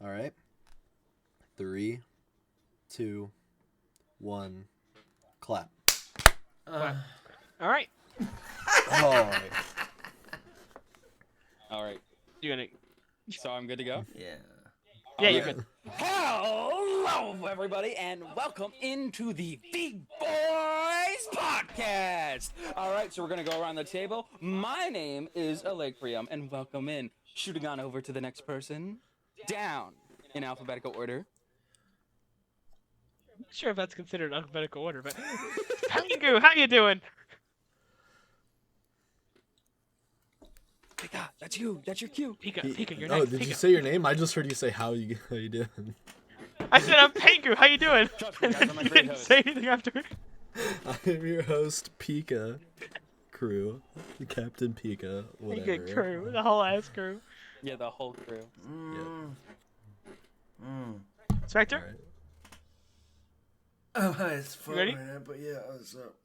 All right. 3, 2, 1, clap. All right. Oh. All right. You gonna? So I'm good to go? Yeah. Yeah, you're Alright. good. Hello, everybody, and welcome into the V-Bois podcast. All right, so we're going to go around the table. My name is Alecrium, and welcome in. Shooting on over to the next person. Down in alphabetical order. I'm not sure if that's considered alphabetical order, but Pangu, how you doing? Pika, that's you. That's your cue. Pika, you're Oh, next. did Pika. you say your name? I just heard you say how you doing. I said I'm Pangu, how you doing? Trust me, And guys, then I'm a you great didn't host. say anything after. I'm your host, Pika Crew, Captain Pika, whatever. Pika crew, the whole ass crew. Yeah, the whole crew. Spectre? All right. Oh, hi, it's fun, ready? man, but yeah, what's up?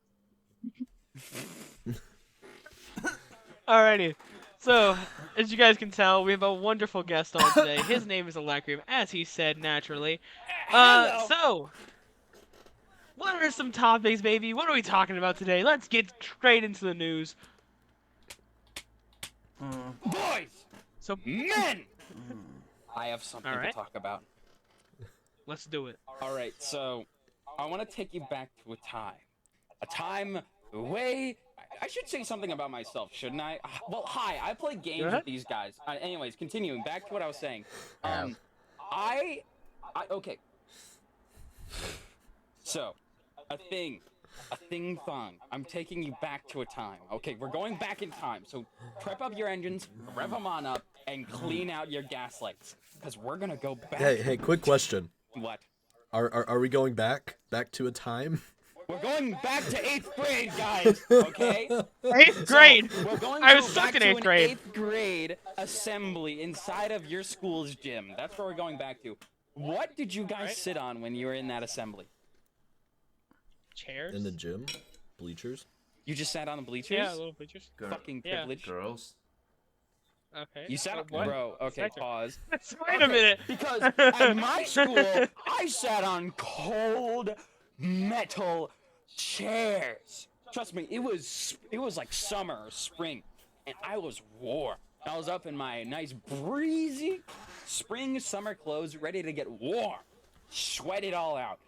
Alrighty. So, as you guys can tell, we have a wonderful guest on today. His name is Alecrium, as he said naturally. Hello. So, what are some topics, baby? What are we talking about today? Let's get straight into the news. Boys! So, Men! I have something All right. to talk about. let's do it. All right, so I want to take you back to a time way. I should say something about myself, shouldn't I? Well, hi, I play games Go ahead. with these guys. Anyways, continuing back to what I was saying. Have. Okay. So, a thing thong. I'm taking you back to a time. Okay, we're going back in time. So, prep up your engines, rev them on up, and clean out your gas lights, because we're gonna go back. Hey, quick question. What? Are we going back to a time? We're going back to 8th grade, guys. Okay. 8th grade! So, we're going I to was go stuck back in to 8th an grade. 8th grade assembly inside of your school's gym. That's where we're going back to. What did you guys Alright. sit on when you were in that assembly? Chairs? In the gym? Bleachers? You just sat on the bleachers? Yeah, little bleachers. Fucking Yeah. privilege. Girls. Okay. You sat on, what? bro. Okay, Spectre. pause. Wait a minute. Because at my school, I sat on cold metal chairs. Trust me, it was like summer or spring, and I was warm. I was up in my nice breezy spring summer clothes, ready to get warm, sweat it all out,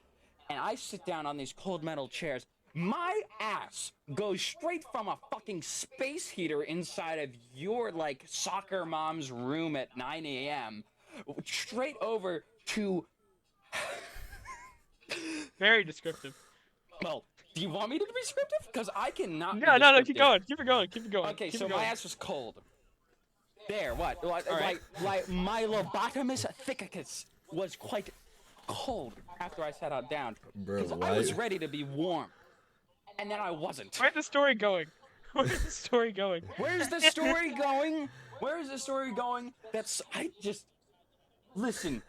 and I sit down on these cold metal chairs. My ass goes straight from a fucking space heater inside of your, like, soccer mom's room at 9 a.m. straight over to, Very descriptive. well, do you want me to be descriptive? Because I cannot be No, keep descriptive. going. Keep it going. Keep it going. Okay, keep so it my going. ass was cold. There, what? right. Like my lobotomus thicicus was quite cold after I sat out down. Bro, Because I why? was ready to be warm. And then I wasn't. Where's the story going? Where's the story going? Where's the story going? Where is the story going? Listen.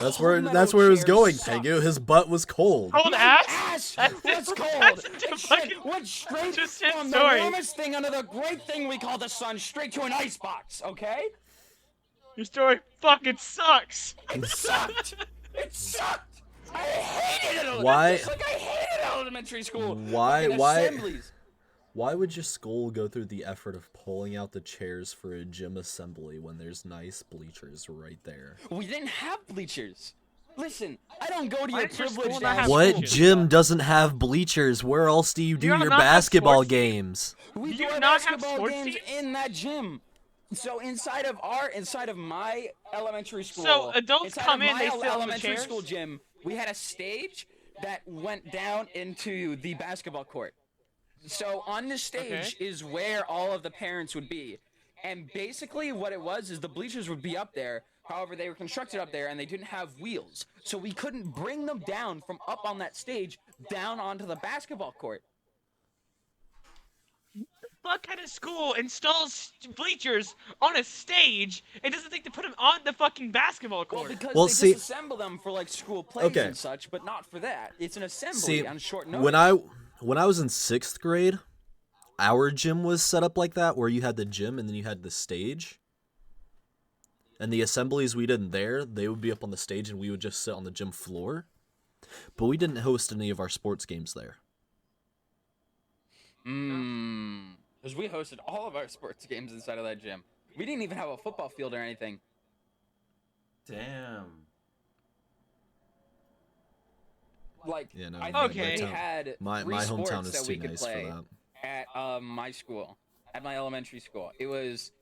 That's Cold where metal it was chairs going, suck. Pengu. His butt was cold. Cold My ass? ass was cold. That's a It fucking- shit went straight just his from the story. warmest thing under the great thing we call the sun straight to an icebox, okay? Your story fucking sucks. It sucked. It sucked. I hated it. Why- Just like I hated elementary school. Why- fucking why- assemblies. Why would your school go through the effort of pulling out the chairs for a gym assembly when there's nice bleachers right there? We didn't have bleachers. Listen, I don't go to Why your does your school privileged not ass have What school. gym doesn't have bleachers? Where else do you do you your not have basketball sports teams? games? We Do do you our not have basketball sports games teams? in that gym. So inside of my elementary school. So adults inside come of in, my they sit on the elementary chairs? school gym. We had a stage that went down into the basketball court. So on the stage Okay. is where all of the parents would be. And basically what it was is the bleachers would be up there. However, they were constructed up there and they didn't have wheels. So we couldn't bring them down from up on that stage down onto the basketball court. What kind of school installs bleachers on a stage and doesn't think to put them on the fucking basketball Well, court? because Well, they see- disassemble them for like school plays Okay. and such, but not for that. It's an assembly See, on short notice. when I was in 6th grade, our gym was set up like that, where you had the gym and then you had the stage. And the assemblies we did there, they would be up on the stage and we would just sit on the gym floor. But we didn't host any of our sports games there. Because we hosted all of our sports games inside of that gym. We didn't even have a football field or anything. Damn. Like, Yeah, no, I my- think my we town- had My three hometown sports is that too we could nice for play that. at my school, at my elementary school. It was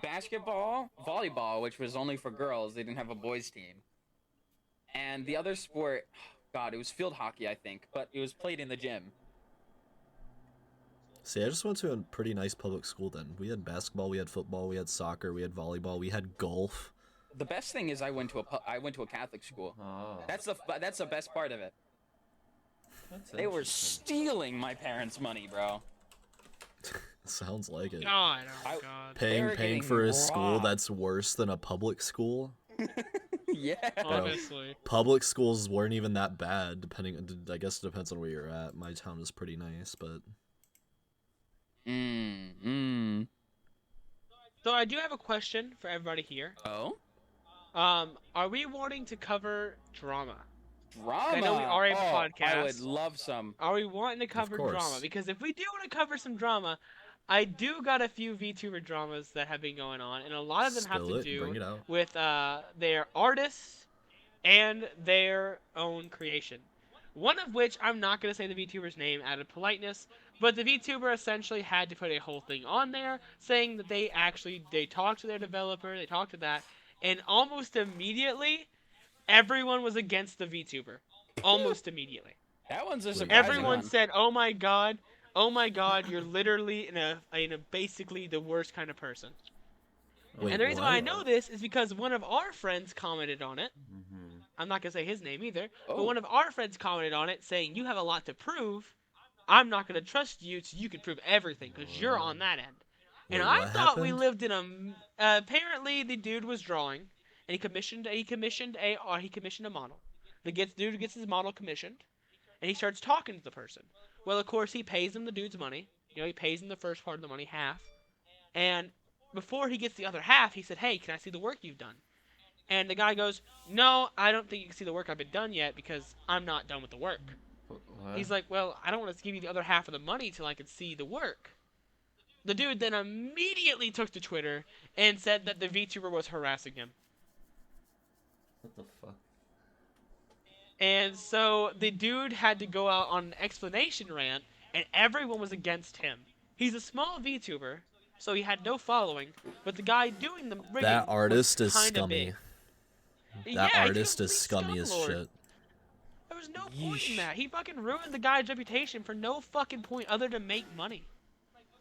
basketball, volleyball, which was only for girls. They didn't have a boys team. And the other sport, God, it was field hockey, I think, but it was played in the gym. See, I just went to a pretty nice public school then. We had basketball, we had football, we had soccer, we had volleyball, we had golf. The best thing is I went to a Catholic school. Oh. That's the best part of it. That's They were interesting. stealing my parents' money, bro. Sounds like it. God, oh I- God. They were Paying getting for a school robbed. that's worse than a public school. Yeah. Honestly. Public schools weren't even that bad, I guess it depends on where you're at. My town is pretty nice, but So I do have a question for everybody here. Oh? Are we wanting to cover drama? Drama. I know we are a I podcast. would love some. Are we wanting to cover course. drama? Because if we do want to cover some drama, I do got a few VTuber dramas that have been going on, and a lot of them have spill to it, bring do it out. with their artists and their own creation. One of which, I'm not going to say the VTuber's name out of politeness, but the VTuber essentially had to put a whole thing on there saying that they talked to their developer, they talked to that, and almost immediately, everyone was against the VTuber. Almost immediately. That one's a Wait, surprising Everyone one. said, "Oh my God, you're literally in a basically the worst kind of person." Wait, and the reason why I what? know this is because one of our friends commented on it. Mm-hmm. I'm not gonna say his name either, Oh. but one of our friends commented on it saying, "You have a lot to prove. I'm not gonna trust you so you can prove everything because you're on that end." And Wait, I what thought we happened? lived in a. Apparently, the dude was drawing, and he commissioned a model. The dude gets his model commissioned, and he starts talking to the person. Well, of course, he pays him the dude's money. You know, he pays him the first part of the money, half. And before he gets the other half, he said, "Hey, can I see the work you've done?" And the guy goes, "No, I don't think you can see the work I've been done yet because I'm not done with the work." What? He's like, "Well, I don't want to give you the other half of the money till I can see the work." The dude then immediately took to Twitter and said that the VTuber was harassing him. What the fuck? And so the dude had to go out on an explanation rant, and everyone was against him. He's a small VTuber, so he had no following, but the guy doing the rigging That artist was is kinda scummy. big. That Yeah, he's a artist is complete scummy as scumlord. shit. There was no point in Yeesh. that. He fucking ruined the guy's reputation for no fucking point other than make money.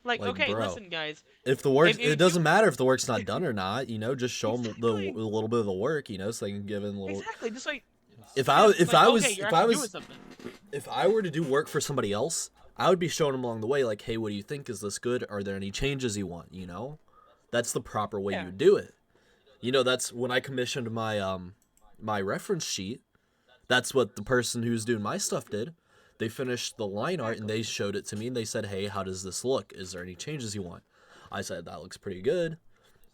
Like okay, bro. listen, guys. If the work, If it doesn't you- matter if the work's not done or not. You know, just show them Exactly. a little bit of the work. You know, so they can give in a little. Exactly, just like If I was, okay, you're if I actually was, doing something. if I were to do work for somebody else, I would be showing them along the way, like, hey, what do you think? Is this good? Are there any changes you want? You know, that's the proper way Yeah. you do it. You know, that's when I commissioned my my reference sheet. That's what the person who's doing my stuff did. They finished the line art and they showed it to me and they said, hey, how does this look? Is there any changes you want? I said, that looks pretty good.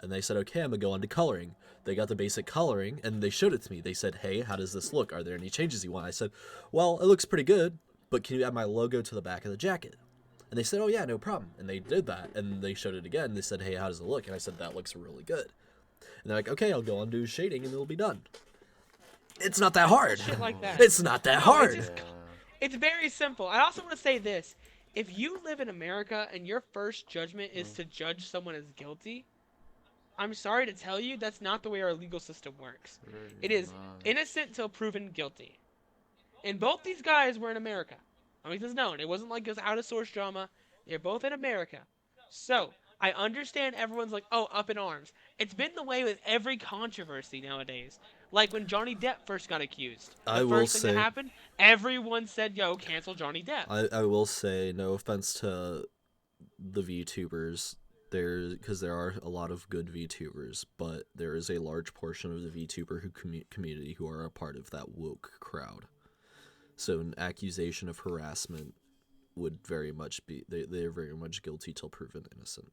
And they said, okay, I'm gonna go on to coloring. They got the basic coloring and they showed it to me. They said, hey, how does this look? Are there any changes you want? I said, well, it looks pretty good, but can you add my logo to the back of the jacket? And they said, oh yeah, no problem. And they did that and they showed it again. They said, hey, how does it look? And I said, that looks really good. And they're like, okay, I'll go on to shading and it'll be done. It's not that hard. Shit like that. It's not that No, hard. it's just- It's very simple. I also want to say this. If you live in America and your first judgment is to judge someone as guilty, I'm sorry to tell you, that's not the way our legal system works. It is innocent till proven guilty. And both these guys were in America. I mean, this is known. It wasn't like it was out of source drama. They're both in America. So, I understand everyone's like, oh, up in arms. It's been the way with every controversy nowadays. Like when Johnny Depp first got accused. The I will first thing say- that happened, everyone said, yo, cancel Johnny Depp. I will say, no offense to the VTubers, because there are a lot of good VTubers, but there is a large portion of the VTuber community who are a part of that woke crowd. So an accusation of harassment would very much be, they're very much guilty till proven innocent.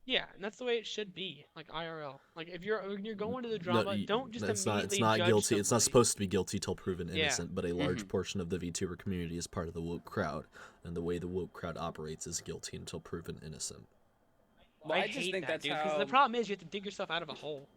Yeah, and that's the way it should be, like IRL. Like if you're going to the No, drama, don't just it's immediately not judge guilty. It's not somebody. supposed to be guilty till proven Yeah. innocent. But a large portion of the VTuber community is part of the woke crowd, and the way the woke crowd operates is guilty until proven innocent. Well, I I just hate think that, that's dude. how. Because the problem is you have to dig yourself out of a hole.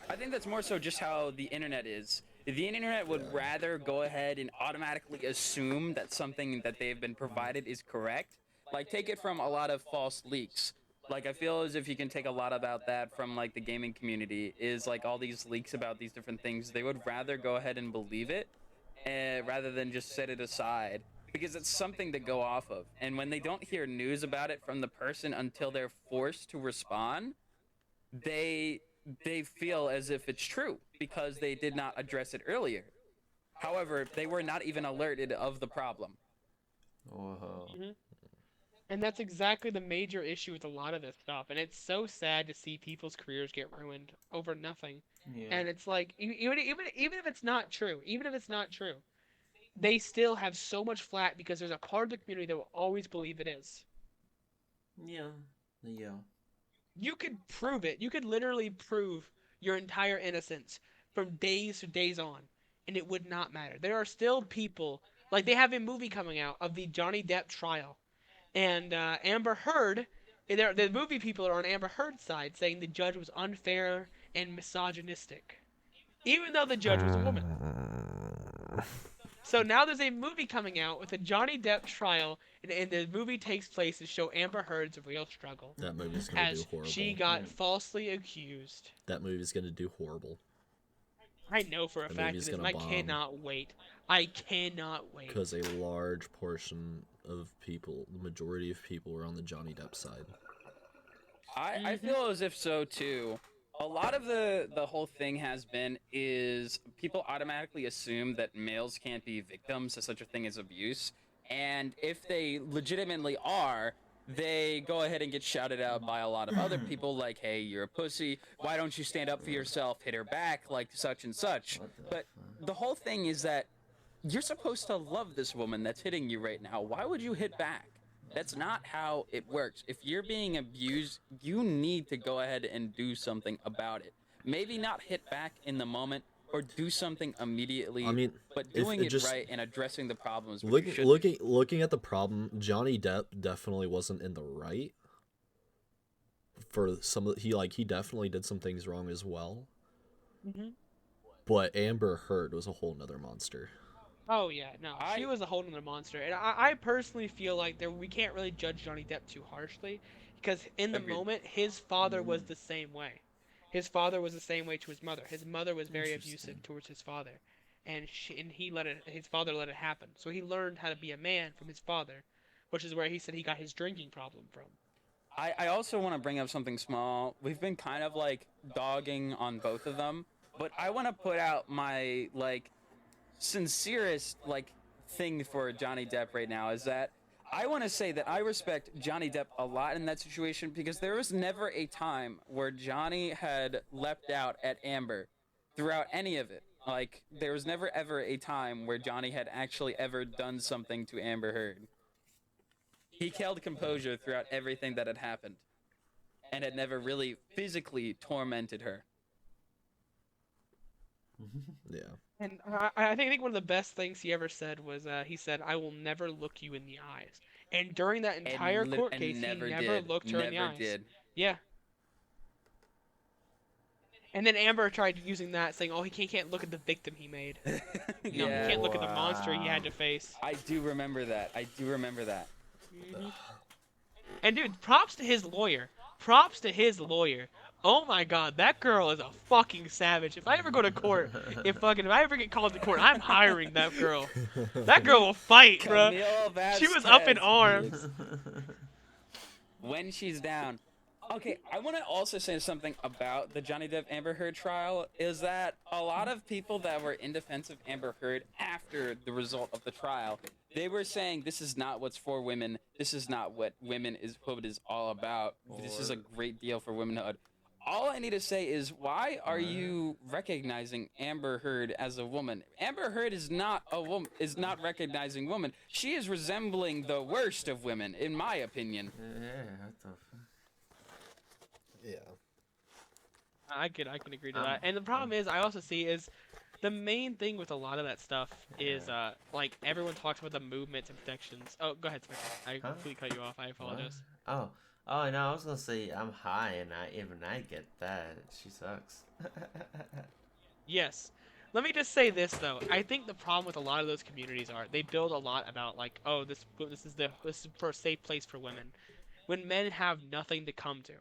I think that's more so just how the internet is. The internet would rather go ahead and automatically assume that something that they've been provided is correct. Like, take it from a lot of false leaks. Like, I feel as if you can take a lot about that from, like, the gaming community, is, like, all these leaks about these different things. They would rather go ahead and believe it rather than just set it aside. Because it's something to go off of. And when they don't hear news about it from the person until they're forced to respond, they feel as if it's true because they did not address it earlier. However, they were not even alerted of the problem. Whoa. And that's exactly the major issue with a lot of this stuff. And it's so sad to see people's careers get ruined over nothing. Yeah. And it's like, even if it's not true, they still have so much flack because there's a part of the community that will always believe it is. Yeah. You could prove it. You could literally prove your entire innocence from days to days on, and it would not matter. There are still people, like they have a movie coming out of the Johnny Depp trial, and Amber Heard, the movie people are on Amber Heard's side saying the judge was unfair and misogynistic, even though the judge was a woman. So now there's a movie coming out with a Johnny Depp trial, and the movie takes place to show Amber Heard's real struggle. That movie's gonna do As horrible. she got falsely accused. That movie's gonna do horrible. I know for a The fact it movie's is, and gonna I bomb. cannot wait. I cannot wait. Because a large portion of people, the majority of people, are on the Johnny Depp side. I feel as if so too. A lot of the whole thing has been is people automatically assume that males can't be victims of such a thing as abuse, and if they legitimately are, they go ahead and get shouted out by a lot of other people like, hey, you're a pussy, why don't you stand up for yourself, hit her back, like such and such. But the whole thing is that you're supposed to love this woman that's hitting you right now. Why would you hit back? That's not how it works. If you're being abused, you need to go ahead and do something about it. Maybe not hit back in the moment or do something immediately, I mean, but doing it just right and addressing the problems. Which you should looking at the problem, Johnny Depp definitely wasn't in the right. For some of he definitely did some things wrong as well. But Amber Heard was a whole nother monster. Oh yeah, no, she was a whole other monster, and I personally feel like we can't really judge Johnny Depp too harshly, because in the Agreed. moment his father was the same way. His father was the same way to his mother. His mother was very abusive towards his father, and his father let it happen. So he learned how to be a man from his father, which is where he said he got his drinking problem from. I also want to bring up something small. We've been kind of like dogging on both of them, but I want to put out my sincerest thing for Johnny Depp right now is that I want to say that I respect Johnny Depp a lot in that situation because there was never a time where Johnny had leapt out at Amber throughout any of it. Like, there was never ever a time where Johnny had actually ever done something to Amber Heard. He held composure throughout everything that had happened and had never really physically tormented her. Yeah. And I think one of the best things he ever said was he said, "I will never look you in the eyes." And during that entire court case, he never looked her in the eyes. Did. Yeah. And then Amber tried using that, saying, "Oh, he can't look at the victim he made. No, he can't look at the monster he had to face." I do remember that. And dude, props to his lawyer. Oh my god, that girl is a fucking savage. If I ever go to court, if I ever get called to court, I'm hiring that girl. That girl will fight, bro. She was up in arms. When she's down. Okay, I want to also say something about the Johnny Depp Amber Heard trial, is that a lot of people that were in defense of Amber Heard after the result of the trial, they were saying this is not what's for women, this is not what it is all about, this is a great deal for womanhood. All I need to say is, why are you recognizing Amber Heard as a woman? Amber Heard is not a woman, is not recognizing woman. She is resembling the worst of women, in my opinion. Yeah, what the fuck? I can agree to that. And the problem is, I also see is the main thing with a lot of that stuff is like everyone talks about the movements and protections. Oh, go ahead, Spectre. I completely cut you off. I apologize. What? Oh, no, I was gonna say I'm high, and even I get that. She sucks. Yes. Let me just say this though. I think the problem with a lot of those communities are they build a lot about like, oh, this is for a safe place for women, when men have nothing to come to.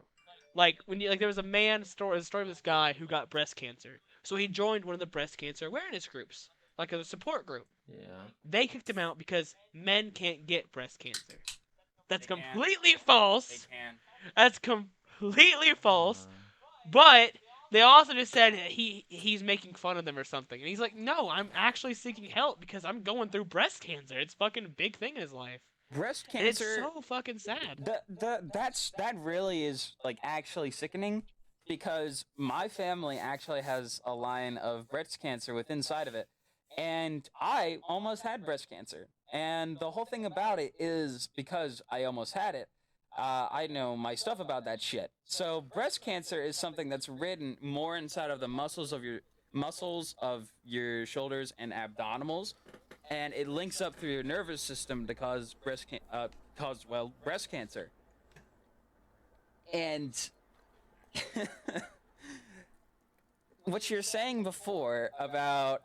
Like there was a story of this guy who got breast cancer, so he joined one of the breast cancer awareness groups, like a support group. Yeah. They kicked him out because men can't get breast cancer. That's They can. completely false. They can. That's completely false. But they also just said he's making fun of them or something. And he's like, no, I'm actually seeking help because I'm going through breast cancer. It's fucking a big thing in his life. Breast And it's cancer. so fucking sad. That really is like actually sickening, because my family actually has a line of breast cancer with inside of it, and I almost had breast cancer. And the whole thing about it is because I almost had it, I know my stuff about that shit. So breast cancer is something that's written more inside of the muscles of your shoulders and abdominals, and it links up through your nervous system to cause breast cancer. And what you're saying before about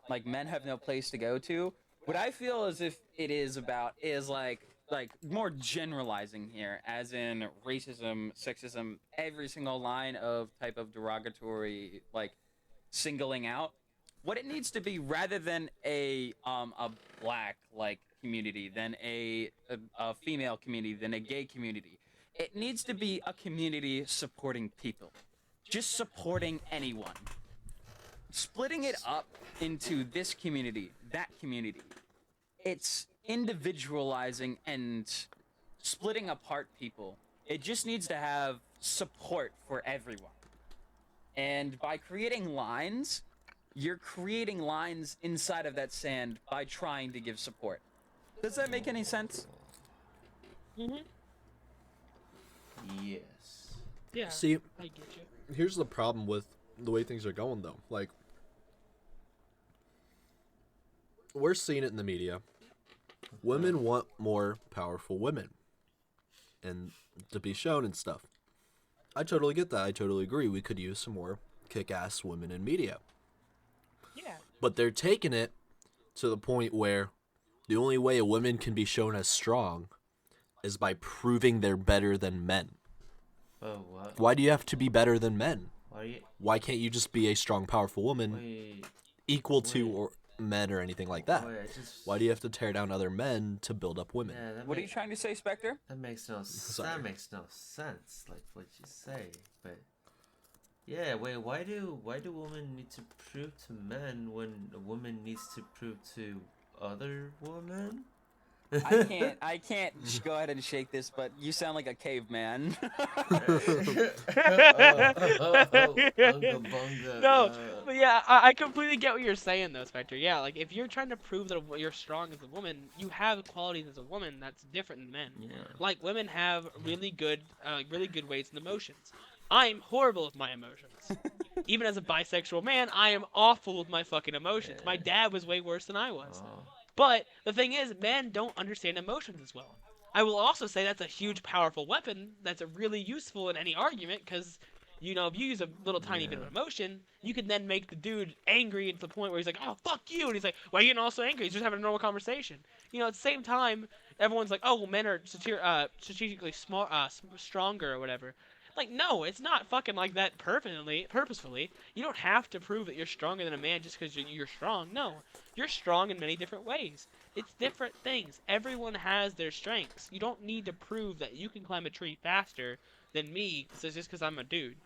like men have no place to go to, what I feel as if it is about is like more generalizing here, as in racism, sexism, every single line of type of derogatory, like singling out. What it needs to be, rather than a black like community, then a female community, then a gay community, it needs to be a community supporting people, just supporting anyone. Splitting it up into this community, that community, it's individualizing and splitting apart people. It just needs to have support for everyone. And by creating lines, you're creating lines inside of that sand by trying to give support. Does that make any sense? Mm-hmm. Yes. Yeah. See, I get you. here's the problem with the way things are going, though. Like, we're seeing it in the media. Women want more powerful women, and to be shown and stuff. I totally get that. I totally agree. We could use some more kick-ass women in media. Yeah. But they're taking it to the point where the only way a woman can be shown as strong is by proving they're better than men. Oh, what? Why do you have to be better than men? Why Why can't you just be a strong, powerful woman wait, equal to men or anything like that? wait, I just... Why do you have to tear down other men to build up women? Yeah, What are you trying to say, Spectre? That makes no Sorry. sense, like what you say. But yeah, wait, why do women need to prove to men when a woman needs to prove to other women? I can't go ahead and shake this, but you sound like a caveman. Bunga bunga. No, but yeah, I completely get what you're saying though, Spectre. Yeah, like if you're trying to prove that you're strong as a woman, you have qualities as a woman that's different than men. Yeah. Like women have really good weights and emotions. I'm horrible with my emotions. Even as a bisexual man, I am awful with my fucking emotions. My dad was way worse than I was. Oh. But the thing is, men don't understand emotions as well. I will also say that's a huge, powerful weapon that's really useful in any argument, because, you know, if you use a little tiny bit of emotion, you can then make the dude angry to the point where he's like, oh, fuck you, and he's like, why are you getting all so angry? He's just having a normal conversation. You know, at the same time, everyone's like, oh, well, men are strategically stronger or whatever. Like, no, it's not fucking like that purposefully. You don't have to prove that you're stronger than a man just because you're strong. No, you're strong in many different ways. It's different things. Everyone has their strengths. You don't need to prove that you can climb a tree faster than me just because I'm a dude.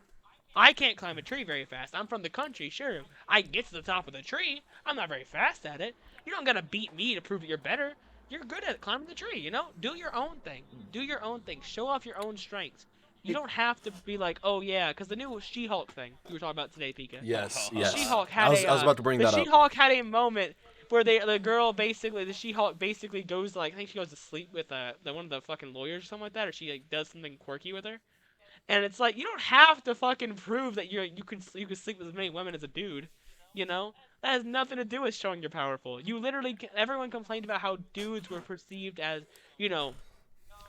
I can't climb a tree very fast. I'm from the country, sure. I can get to the top of the tree. I'm not very fast at it. You don't gotta beat me to prove that you're better. You're good at climbing the tree, you know? Do your own thing. Do your own thing. Show off your own strengths. You don't have to be like, oh yeah, because the new She-Hulk thing you were talking about today, Pika. Yes, The yes. She-Hulk had I was about to bring that the up. She-Hulk had a moment where the She-Hulk basically goes like, I think she goes to sleep with one of the fucking lawyers or something like that, or she like does something quirky with her. And it's like you don't have to fucking prove that you can sleep with as many women as a dude, you know? That has nothing to do with showing you're powerful. You literally everyone complained about how dudes were perceived as, you know,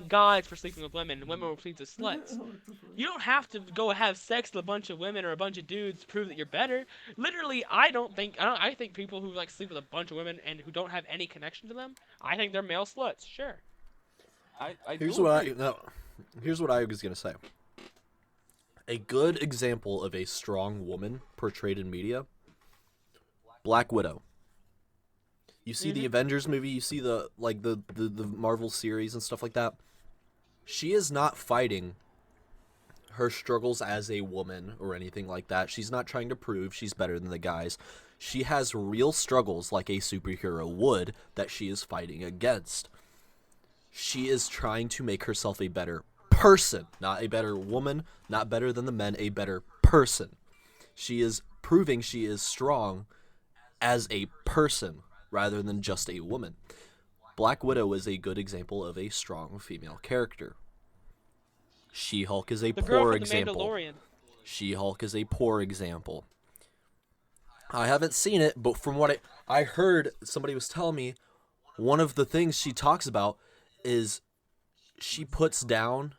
guys for sleeping with women and women were perceived as sluts. You don't have to go have sex with a bunch of women or a bunch of dudes to prove that you're better. Literally, I think people who like sleep with a bunch of women and who don't have any connection to them, I think they're male sluts. Sure. I Here's do what agree. here's what I was gonna say. A good example of a strong woman portrayed in media: Black Widow. You see the Avengers movie, you see the Marvel series and stuff like that. She is not fighting her struggles as a woman or anything like that. She's not trying to prove she's better than the guys. She has real struggles like a superhero would that she is fighting against. She is trying to make herself a better person, not a better woman, not better than the men, a better person. She is proving she is strong as a person rather than just a woman. Black Widow is a good example of a strong female character. She-Hulk is a The girl poor from the example. Mandalorian. She-Hulk is a poor example. I haven't seen it, but from what I heard, somebody was telling me, one of the things she talks about is she puts down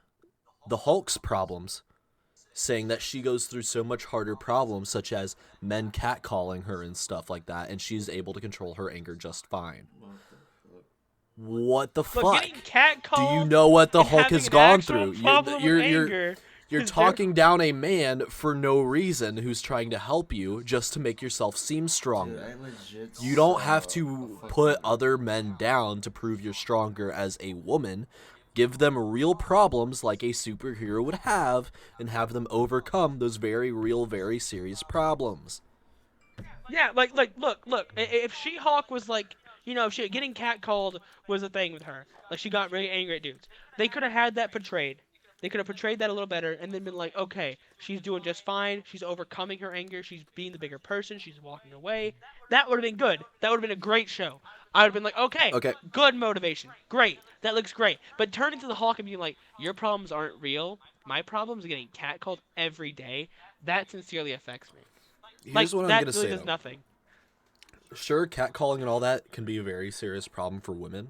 the Hulk's problems, saying that she goes through so much harder problems, such as men catcalling her and stuff like that, and she's able to control her anger just fine. What the Look, fuck? getting catcalled. Do you know what the and Hulk having has an gone actual through? problem with anger You're is talking down a man for no reason who's trying to help you just to make yourself seem stronger. Dude, I legit You don't saw have a to fucking- put other men down to prove you're stronger as a woman. Give them real problems like a superhero would have and have them overcome those very real, very serious problems. Yeah, like look. If She-Hulk was like, you know, if she getting catcalled was a thing with her, like she got really angry at dudes, they could have had that portrayed. They could have portrayed that a little better, and then been like, okay, she's doing just fine. She's overcoming her anger. She's being the bigger person. She's walking away. That would have been good. That would have been a great show. I would have been like, okay, Okay. good motivation, great. That looks great. But turning to the Hulk and being like, your problems aren't real. My problems are getting catcalled every day. That sincerely affects me. Here's what I'm that going to really say, does though. nothing. Sure, catcalling and all that can be a very serious problem for women.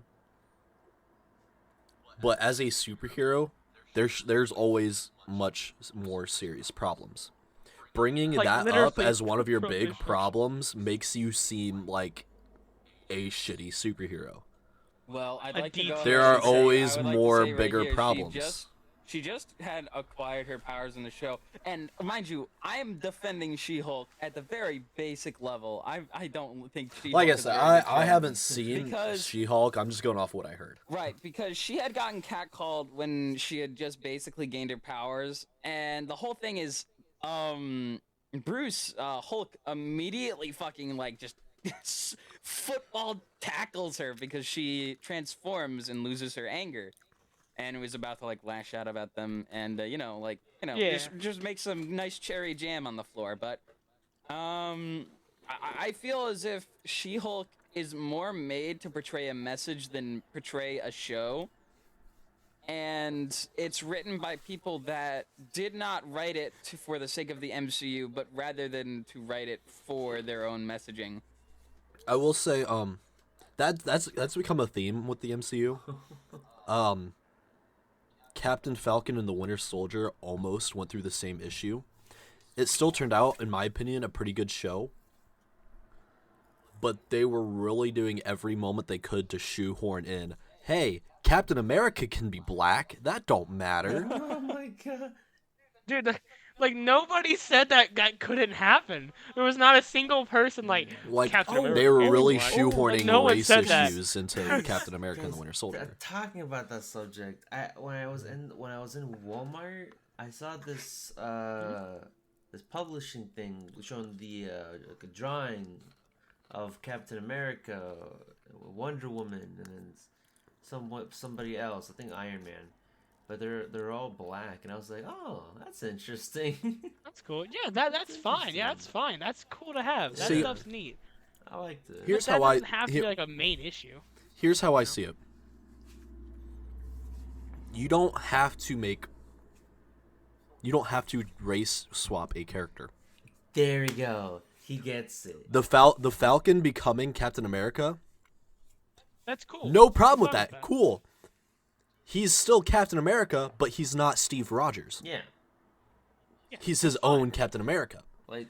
But as a superhero, there's always much more serious problems. Bringing Like, that up literally as one of your big prohibition. problems makes you seem like a shitty superhero. Well, I'd A like to go deep- ahead There and are say- always I would like to more say right bigger here, problems. She just had acquired her powers in the show, and mind you, I am defending She-Hulk at the very basic level. I don't think She-Hulk. Like I is a said, very good I show. haven't seen Because- She-Hulk. I'm just going off what I heard. Right, because she had gotten catcalled when she had just basically gained her powers, and the whole thing is, Bruce Hulk immediately fucking like just football tackles her because she transforms and loses her anger, and was about to like lash out about them, and Yeah. just make some nice cherry jam on the floor, but I feel as if She-Hulk is more made to portray a message than portray a show. And it's written by people that did not write it for the sake of the MCU, but rather than to write it for their own messaging. I will say, that's become a theme with the MCU. Captain Falcon and the Winter Soldier almost went through the same issue. It still turned out, in my opinion, a pretty good show. But they were really doing every moment they could to shoehorn in, hey, Captain America can be black. That don't matter. Oh my god. Dude, like nobody said that couldn't happen. There was not a single person like Captain America. They were is really black. shoehorning Like, no one race said that. issues into Captain America and the Winter Soldier. Talking about that subject, when I was in Walmart, I saw this this publishing thing showing the like a drawing of Captain America, Wonder Woman, and then somebody else. I think Iron Man. But they're all black, and I was like, oh, that's interesting. That's cool. Yeah, that's fine. Yeah, that's fine. That's cool to have. That See- stuff's neat. I liked it. Here's But that how doesn't have to be here- like a main issue. Here's how I see it. You don't have to make You don't have to race swap a character. There we go. He gets it. The Falcon becoming Captain America. That's cool. No problem I'm with fine that. Cool. He's still Captain America, but he's not Steve Rogers. Yeah. Yeah, He's his own Captain America. Like,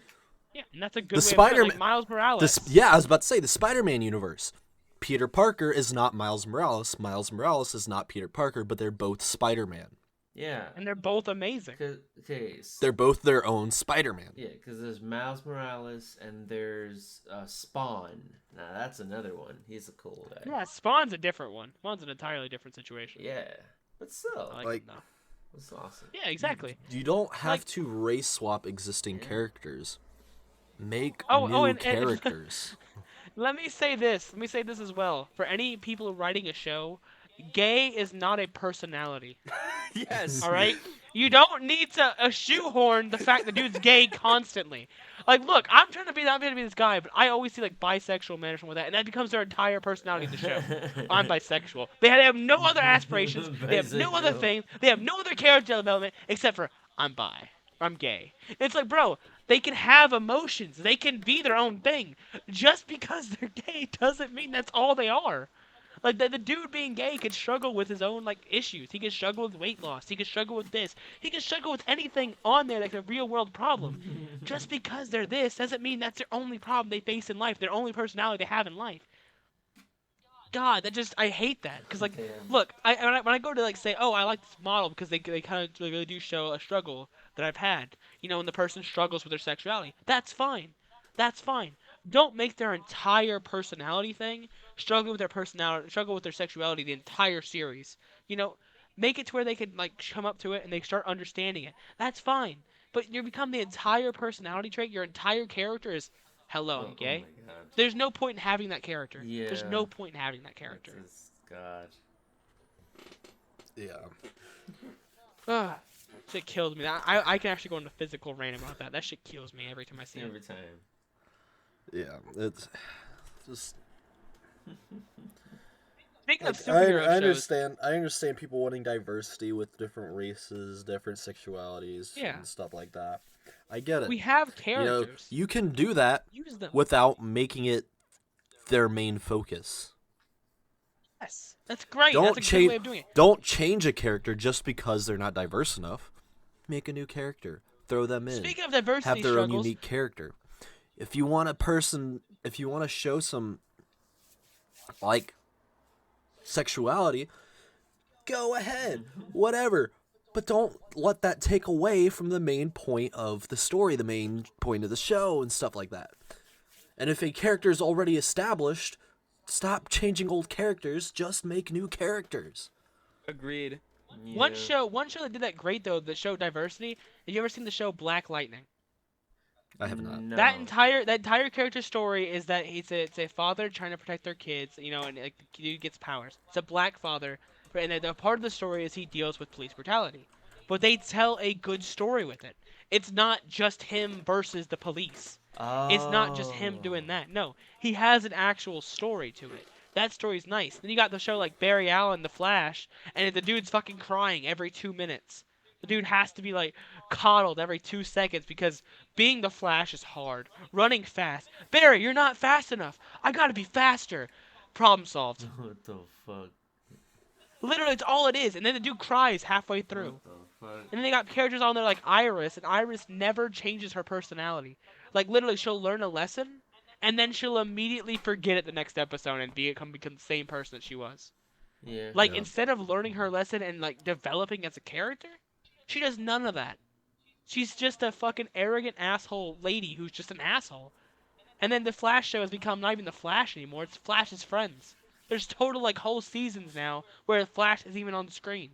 Yeah, and that's a good The way of putting it, Spider-Man- like Miles Morales. Yeah, I was about to say the Spider-Man universe. Peter Parker is not Miles Morales. Miles Morales is not Peter Parker, but they're both Spider-Man. yeah. And they're both amazing. Okay. They're both their own Spider-Man. Yeah, because there's Miles Morales and there's Spawn. Now that's another one. He's a cool guy. Yeah, Spawn's a different one. Spawn's an entirely different situation. Yeah, but still, I like Like- him, though. it's awesome. Yeah, exactly. You don't have Like- to race swap existing characters. Make Oh, new and- characters. Let me say this. Let me say this as well. For any people writing a show, gay is not a personality. Yes. All right? You don't need to shoehorn the fact the dude's gay constantly. Like, look, I'm trying to be this guy, but I always see like bisexual men or something like that, and that becomes their entire personality in the show. I'm bisexual. They have no other aspirations. They have no other Bisexual. things. They have no other character development except for I'm bi. Or I'm gay. It's like, bro, they can have emotions. They can be their own thing. Just because they're gay doesn't mean that's all they are. Like, the dude being gay could struggle with his own, like, issues. He could struggle with weight loss. He could struggle with this. He could struggle with anything on there that's a real-world problem. Just because they're this doesn't mean that's their only problem they face in life, their only personality they have in life. God, I hate that. Because, like, Damn. look, when I go to, like, say, oh, I like this model because they kind of really do show a struggle that I've had. You know, when the person struggles with their sexuality. That's fine. That's fine. Don't make their entire personality thing struggle with their sexuality the entire series. You know, make it to where they can like come up to it and they start understanding it. That's fine. But you become the entire personality trait. Your entire character is, hello, I'm gay. Oh my god. There's no point in having that character. There's Yeah. no point in having that character. God. Yeah. Ugh. Shit kills me. I can actually go into physical rant about that. That shit kills me every time I see it. Every time. Yeah. It's just. Speaking of I superhero shows, understand. I understand people wanting diversity with different races, different sexualities, Yeah. and stuff like that. I get it. we have You know, characters. you can do that Use them. without making it their main focus. Yes. That's great. Don't That's a good change. way of doing it. Don't change a character just because they're not diverse enough. Make a new character. Throw them in. Speaking of diversity Have their struggles, own unique character. If you want to show some like sexuality, go ahead. Whatever. But don't let that take away from the main point of the story, the main point of the show and stuff like that. And if a character is already established, stop changing old characters, just make new characters. Agreed. Yeah. one show that did that great though, that showed diversity. Have you ever seen the show Black Lightning? I have not. No. That entire character story is that it's a father trying to protect their kids, you know, and like the dude gets powers. It's a black father, and the part of the story is he deals with police brutality, but they tell a good story with it. It's not just him versus the police. It's not just him doing that. No, he has an actual story to it. That story's nice. Then you got the show like Barry Allen, The Flash, and the dude's fucking crying every 2 minutes. The dude has to be like coddled every 2 seconds because being the Flash is hard. Running fast. Barry, you're not fast enough. I gotta be faster. Problem solved. What the fuck? Literally, it's all it is. And then the dude cries halfway through. What the fuck? And then they got characters on there like Iris, and Iris never changes her personality. Like literally, she'll learn a lesson, and then she'll immediately forget it the next episode and become the same person that she was. Yeah. Like Yeah. instead of learning her lesson and like developing as a character, she does none of that. She's just a fucking arrogant asshole lady who's just an asshole. And then the Flash show has become not even the Flash anymore. It's Flash's friends. There's total like whole seasons now where Flash is even on the screen.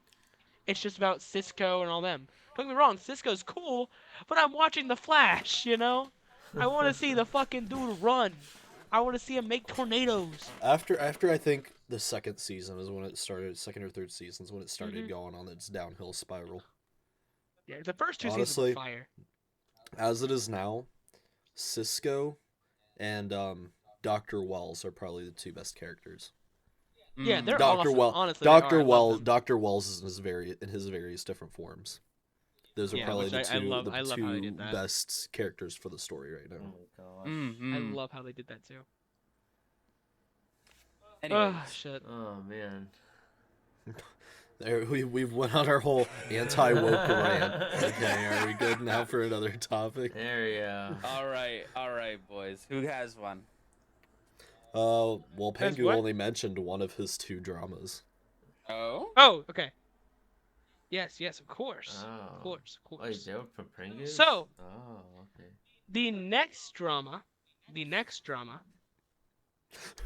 It's just about Cisco and all them. Don't get me wrong, Cisco's cool, but I'm watching the Flash, you know? I want to see the fucking dude run. I want to see him make tornadoes. After I think the second season is when it started. Second or third season is when it started going on its downhill spiral. Yeah, the first two Honestly, seasons were fire. As it is now, Cisco and Dr. Wells are probably the two best characters. Yeah, they're Dr. awesome. Wells, Honestly, they are. I Dr. love Wells, them. Dr. Wells is in his various different forms. Those are Yeah, probably which the I two love- I love how they did that. best characters for the story right Oh now. my gosh. Mm-hmm. I love how they did that too. Anyways, Oh shit. Oh man. There, we've went on our whole anti-woke rant. Okay, are we good now for another topic? There we go. all right, boys. Who has one? Well, As Pengu what? only mentioned one of his 2 dramas. Oh, Oh, okay. Yes, of course. Oh. Of course, of Wait, course. they were from Pringles? So- Oh, okay. The next drama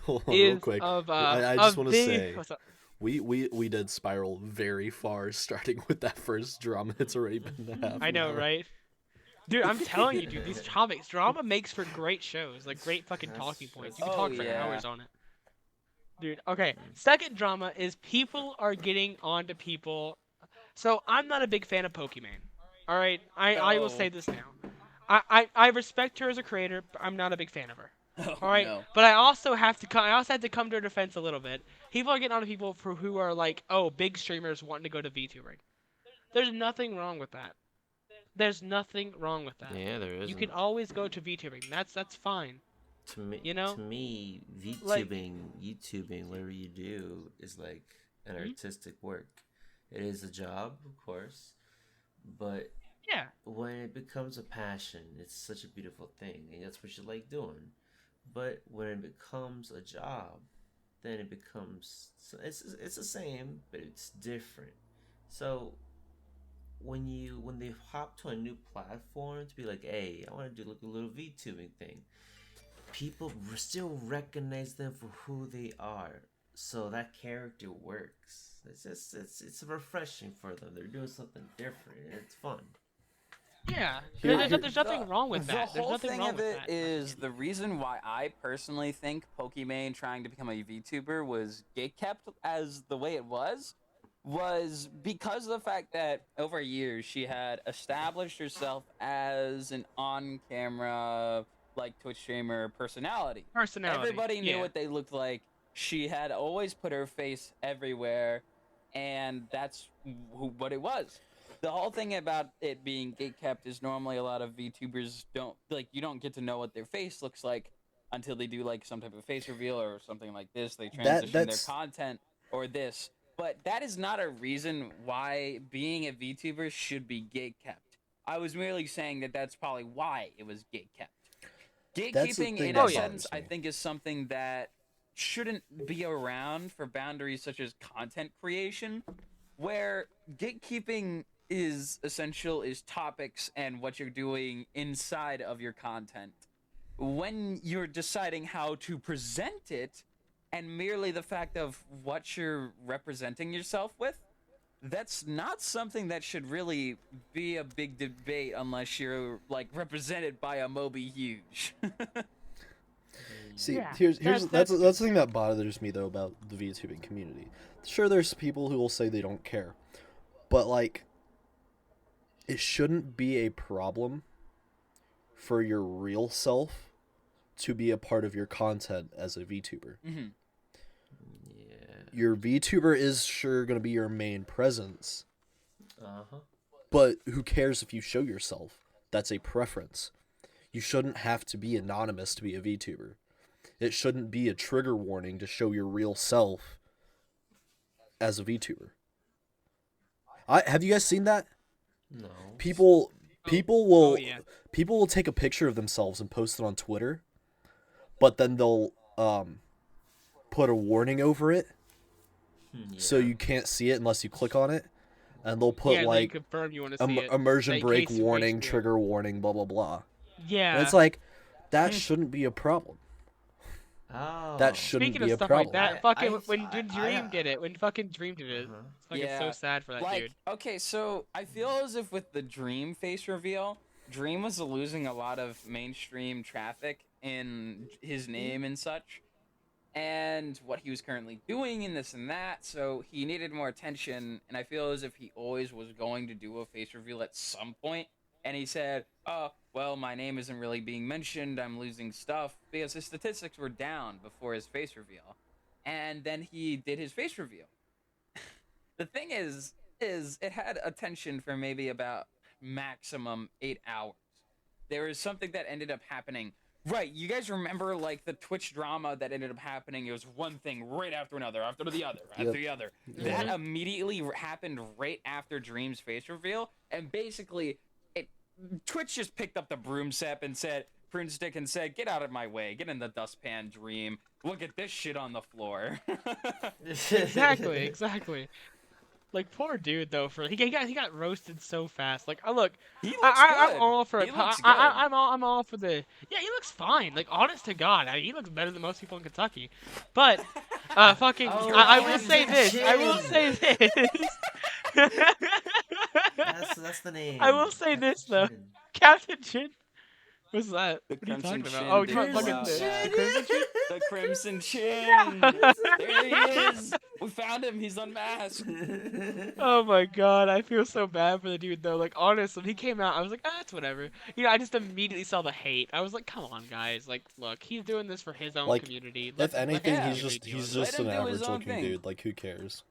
Hold on, is real quick. of I just of want to the- say, what's up? we did spiral very far, starting with that first drama. It's already been half. I an know, hour. right? Dude, I'm telling you, dude, these topics, drama makes for great shows, like great fucking That's- talking points. that's- You can Oh, talk for yeah. hours on it. Dude, okay. Second drama is people are getting onto people. So I'm not a big fan of Pokimane. All right, I will Oh. say this now. I respect her as a creator, but I'm not a big fan of her. Oh, All right, no. but I also have to come to her defense a little bit. People are getting onto people who are like, oh, big streamers wanting to go to VTubing. There's nothing wrong with that. There's nothing wrong with that. Yeah, there is. You can always go to VTubing. That's fine. To me, you know? to me, Like- YouTubing, whatever you do, is like an Mhm. artistic work. It is a job, of course, but Yeah. when it becomes a passion, it's such a beautiful thing, and that's what you like doing. But when it becomes a job, then it becomes it's the same, but it's different. So when they hop to a new platform to be like, hey, I want to do like a little VTubing thing, people still recognize them for who they are. So that character works. It's refreshing for them. They're doing something different. And it's fun. Yeah. Here- There's nothing wrong with that. The There's whole nothing thing wrong of with it that. is the reason why I personally think Pokimane trying to become a VTuber was gatekept as the way it was because of the fact that over years she had established herself as an on-camera like Twitch streamer personality. Personality. Everybody knew yeah. what they looked like. She had always put her face everywhere, and that's what it was. The whole thing about it being gatekept is normally a lot of VTubers you don't get to know what their face looks like until they do like some type of face reveal or something like this. They transition that's- their content or this. But that is not a reason why being a VTuber should be gatekept. I was merely saying that that's probably why it was gatekept. That's the Gatekeeping, thing in that a sense, bothers I me. think is something that shouldn't be around for boundaries such as content creation, where gatekeeping is essential is topics and what you're doing inside of your content. When you're deciding how to present it, and merely the fact of what you're representing yourself with, that's not something that should really be a big debate unless you're like represented by a Moby Huge. See, Yeah, here's that's- the thing that bothers me though about the VTubing community. Sure, there's people who will say they don't care, but like, it shouldn't be a problem for your real self to be a part of your content as a VTuber. Mhm. Yeah. Your VTuber is sure gonna be your main presence, Uh-huh. but who cares if you show yourself? That's a preference. You shouldn't have to be anonymous to be a VTuber. It shouldn't be a trigger warning to show your real self as a VTuber. Have you guys seen that? No. People will Oh, yeah. people will take a picture of themselves and post it on Twitter, but then they'll put a warning over it so Yeah. you can't see it unless you click on it, and they'll put yeah, then like confirm you want to see it. immersion like, break case- warning, case- trigger warning, blah blah blah. Yeah. And it's like that shouldn't be a problem. Oh. That shouldn't Speaking be of a stuff problem. like that, I- fucking I- when I- Dream I- did it, when fucking Dream did it, Uh-huh. it's fucking Yeah, so sad for that like, dude. okay, so I feel as if with the Dream face reveal, Dream was losing a lot of mainstream traffic in his name and such, and what he was currently doing and this and that, so he needed more attention, and I feel as if he always was going to do a face reveal at some point, and he said, oh, well, my name isn't really being mentioned, I'm losing stuff, because his statistics were down before his face reveal, and then he did his face reveal. The thing is it had attention for maybe maximum 8 hours. There is something that ended up happening. Right, you guys remember like the Twitch drama that ended up happening? It was one thing right after another, after the other, after the other. That immediately happened right after Dream's face reveal, and basically, Twitch just picked up the broomstick and said, "Prunestick," and said, "Get out of my way, get in the dustpan, Dream. Look at this shit on the floor." Exactly. Like, poor dude though. He got roasted so fast. Like, look, He looks I'm good. all for He it. looks good. I'm all for the. Yeah, he looks fine. Like, honest to God, he looks better than most people in Kentucky. But, fucking, Oh, I will say this. I will say this. That's the name. I will say this though. Chin. Captain Chin. What's that? The What are you Crimson talking Chin, about? Oh, dude. you're talking Wow, the yeah. Crimson Chin? The Crimson Chin. Yeah. There he is. We found him. He's unmasked. Oh my God, I feel so bad for the dude though. Like, honestly, when he came out, I was like, that's whatever. You know, I just immediately saw the hate. I was like, come on, guys. Like, look, he's doing this for his own Like, community. If anything, yeah. he's just Let him an do his average own looking thing. dude. Like, who cares?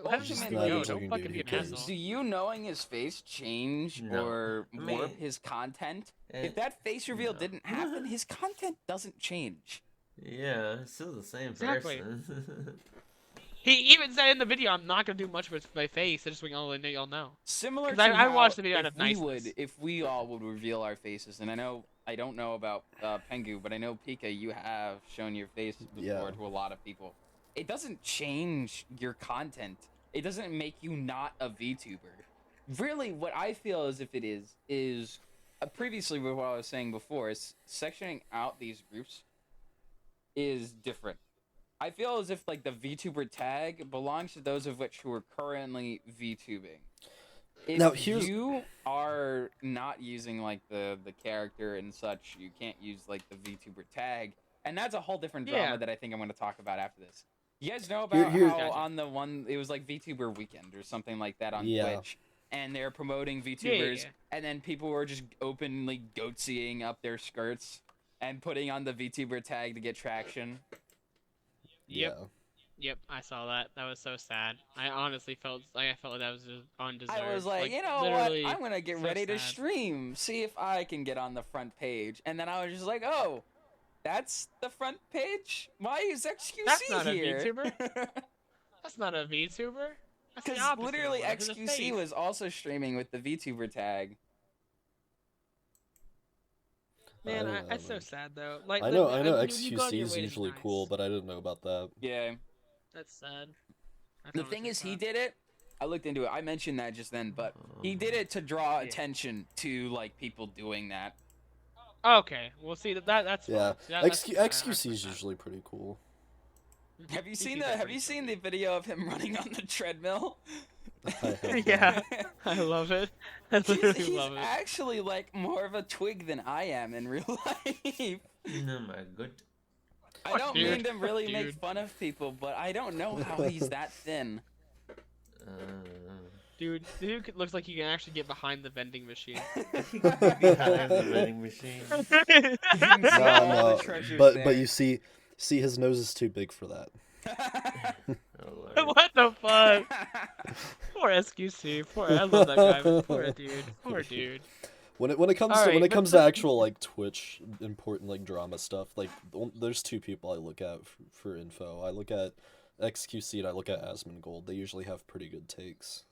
Let him Just just an go. average Don't looking fucking dude, be who an cares? asshole. Do you knowing his face change No. or I mean, warp his content? eh, If that face reveal no. didn't happen, his content doesn't change. Yeah, it's still the same Exactly. person. He even said in the video, I'm not gonna do much with my face. I just want y'all know. Similar 'Cause to I how watched the video out if of we niceness. if we all would reveal our faces, and I don't know about Pengu, but I know Pika, you have shown your face before Yeah. to a lot of people. It doesn't change your content. It doesn't make you not a VTuber. Really, what I feel as if it is previously with what I was saying before is sectioning out these groups is different. I feel as if like the VTuber tag belongs to those of which who are currently VTubing. If Now, here's- you are not using like the character and such, you can't use like the VTuber tag, and that's a whole different drama Yeah. that I think I'm going to talk about after this. You guys know about Here- how Gotcha. on the one it was like VTuber Weekend or something like that on Yeah. Twitch, and they're promoting VTubers, yeah. and then people were just openly goatseeing up their skirts and putting on the VTuber tag to get traction. Yep. Yeah. Yep, I saw that. That was so sad. I honestly felt like that was just undeserved. I was like, you know literally what? I'm gonna get so ready to sad. stream, see if I can get on the front page. And then I was just like, oh, that's the front page? Why is XQC That's not a here? VTuber. That's not a VTuber. That's the Because opposite of literally one. It's a XQC face. was also streaming with the VTuber tag. Man, I don't that's so know. sad though. Like I know you go out of XQC your is way to be usually nice. cool, but I didn't know about that. Yeah. That's sad. That's The honestly thing is, he sad. did it. I looked into it. I mentioned that just then, but he did it to draw attention to like people doing that. Okay, well, see that's Yeah. fine. See, that's fine. I XQC is respect that. usually pretty cool. Have you seen VTubers the are Have pretty you seen the video of him running on the treadmill? I have Yeah, I love it. I literally He's love it. actually like more of a twig than I am in real life. Oh my god. I don't dude. mean to really make Dude. fun of people, but I don't know how he's that thin. Uh, Dude, the dude looks like he can actually get behind the vending machine. behind the vending machine. See all the No, treasures but there. you see his nose is too big for that. Oh, Lord. What the fuck? Poor SQC. Poor, I love that guy, but poor dude. Poor dude. When it comes to Alright, when it but comes to actual like Twitch important like drama stuff, like there's two people I look at for info. I look at XQC and I look at Asmongold. They usually have pretty good takes.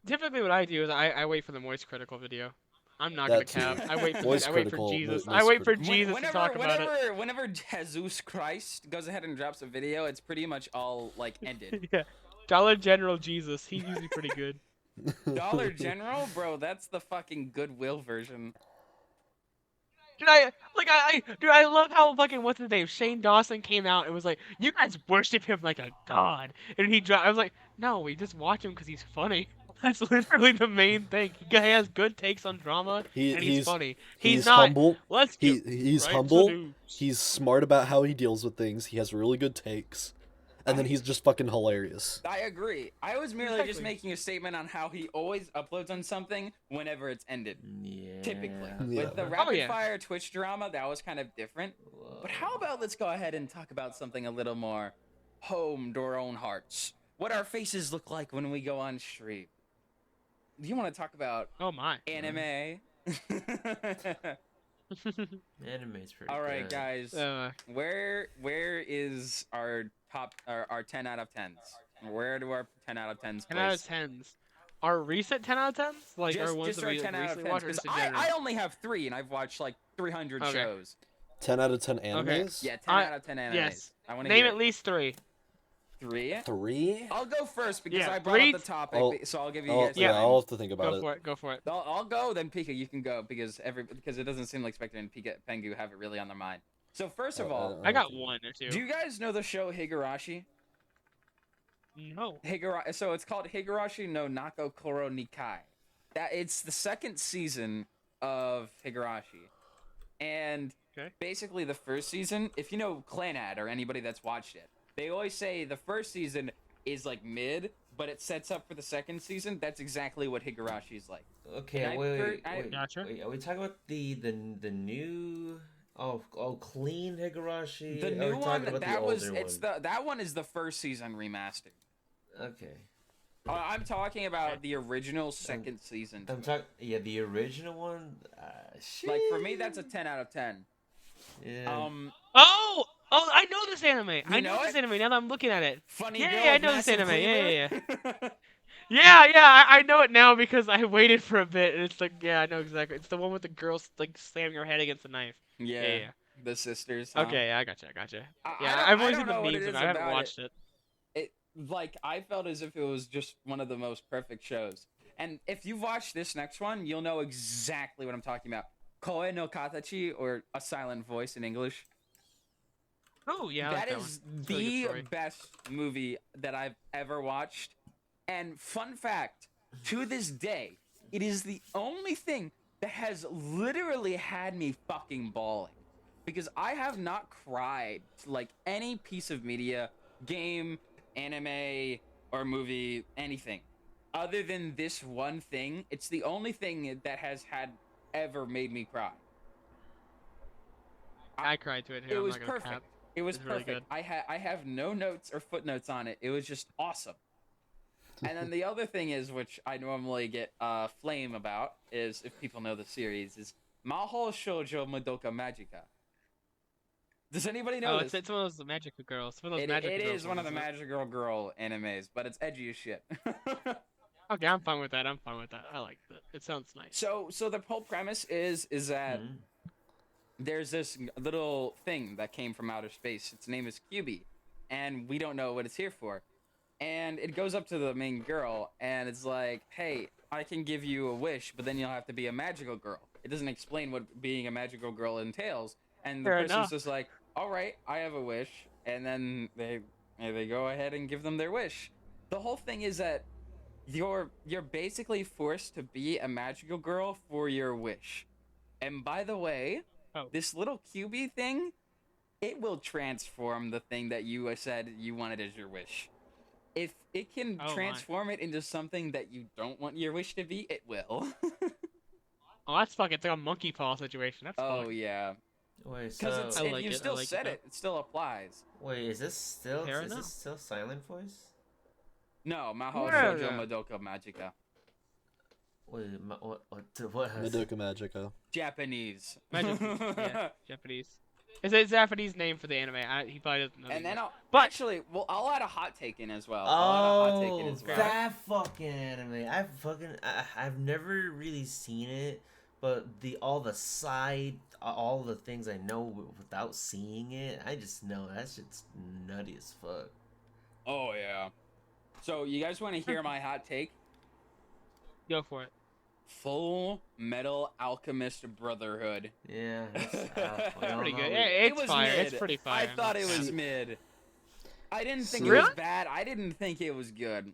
Typically, what I do is I wait for the moist critical video. I'm not That gonna too. cap. I wait for Moist critical, Jesus. moist I wait for critical. Jesus to talk about it. Whenever Jesus Christ goes ahead and drops a video, it's pretty much all like ended. Yeah, Dollar General Jesus. He's usually pretty good. Dollar General, bro, that's the fucking Goodwill version. Dude, I love how fucking what's his name? Shane Dawson came out and was like, "You guys worship him like a god," and he dropped. I was like, "No, we just watch him because he's funny." That's literally the main thing. He has good takes on drama, and he's funny. He's not. humble. Let's get He's right to humble. news. He's smart about how he deals with things. He has really good takes, and then he's just fucking hilarious. I agree. I was merely just Exactly. making a statement on how he always uploads on something whenever it's ended. Yeah. Typically. Yeah. With the rapid yeah. fire Twitch drama, that was kind of different. But how about let's go ahead and talk about something a little more home to our own hearts. What our faces look like when we go on stream. Do you want to talk about Oh my. anime? Anime's pretty All right, good. guys. Where is our top our 10 out of 10s? Where do our 10 out of 10s 10 out of place? 10s. Our recent 10 out of 10s? Like our ones Just that our we 10 out of recently 10s. watched, or Because just in general? I only have 3, and I've watched like 300 Okay. shows. 10 out of 10 animes? Yeah, 10 I- out of 10 animes. yes. I want to Name hear at least 3. 3. 3? I'll go first because Yeah, I brought up three- the topic, Oh, so I'll give you Oh, guys yeah, time. I'll have to think about Go it. for it. Go for it. I'll go, then Pika, you can go because it doesn't seem like Spectre and Pika Pengu have it really on their mind. So first of all, I got 1 or 2. do you guys know the show Higurashi? No. So it's called Higurashi no Nako Koro Nikai. It's the second season of Higurashi. And Okay. basically the first season, if you know Clanad or anybody that's watched it, they always say the first season is like mid, but it sets up for the second season. That's exactly what Higurashi's like. Okay, And wait. Gotcha. Wait, are we talking about the new? Oh, Clean Higurashi. The Or are new we one talking about the older that one is the first season remastered. Okay. I'm talking about the original second season. I'm talking. Yeah, the original one. Shit. Like for me, that's a 10 out of 10. Yeah. Oh, I know this anime. I know know this it? anime now that I'm looking at it. Funny Yeah, girl I with know this massive anime. Yeah. cleaver. I know it now because I waited for a bit, and it's like, yeah, I know exactly. It's the one with the girl like slamming her head against the knife. Yeah, the sisters. Huh? Okay, I gotcha. Yeah, I I've only don't seen the know what memes, it and is I haven't about watched it. Like I felt as if it was just one of the most perfect shows. And if you've watched this next one, you'll know exactly what I'm talking about. Koe no Katachi, or A Silent Voice in English. Oh yeah, That that is one. It's a really good the story. best movie that I've ever watched. And fun fact, to this day, it is the only thing that has literally had me fucking bawling. Because I have not cried to, like, any piece of media, game, anime, or movie, anything. Other than this one thing, it's the only thing that has had ever made me cry. I cried to it. It Here, I'm was not gonna perfect. cap. It was It's really perfect. good. I have no notes or footnotes on it. It was just awesome. And then the other thing is, which I normally get flame about, is if people know the series, is Mahou Shoujo Madoka Magica. Does anybody know Oh, this? it's one of those magical girls. One of those It magical girls. is one of the isn't it? magical girl animes, but it's edgy as shit. Okay, I'm fine with that. I like that. It sounds nice. So the whole premise is that Mhm. there's this little thing that came from outer space. Its name is QB, and we don't know what it's here for. And it goes up to the main girl, and it's like, hey, I can give you a wish, but then you'll have to be a magical girl. It doesn't explain what being a magical girl entails. And the Fair person's enough. just like, all right, I have a wish. And then they go ahead and give them their wish. The whole thing is that you're basically forced to be a magical girl for your wish. And by the way, Oh. this little QB thing, it will transform the thing that you said you wanted as your wish. If it can Oh, my. transform it into something that you don't want your wish to be, it will. Oh, that's fucking. It's like a monkey paw situation. That's Oh fun. yeah, Wait, because so I like you it, I still like it, said though. it. It still applies. wait, is this still Fair is enough. this still silent voice? No, Mahou Yeah, Shoujo yeah. Madoka Magica. Wait, what has Madoka Magica. Japanese. Yeah, Japanese. It's a Japanese name for the anime. He probably doesn't know. And the then English. I'll But- actually, well, I'll add a hot take in as well. I'll add a hot take in Oh, as well. that fucking anime! I've never really seen it, but all the things I know without seeing it, I just know that shit's nutty as fuck. Oh yeah. So you guys want to hear my hot take? Go for it. Full Metal Alchemist Brotherhood. Yeah, that's Pretty good. Know. Yeah, It it's was fire. mid. It's pretty fire. I thought it was See- mid. I didn't think See- it was Really? bad. I didn't think it was good.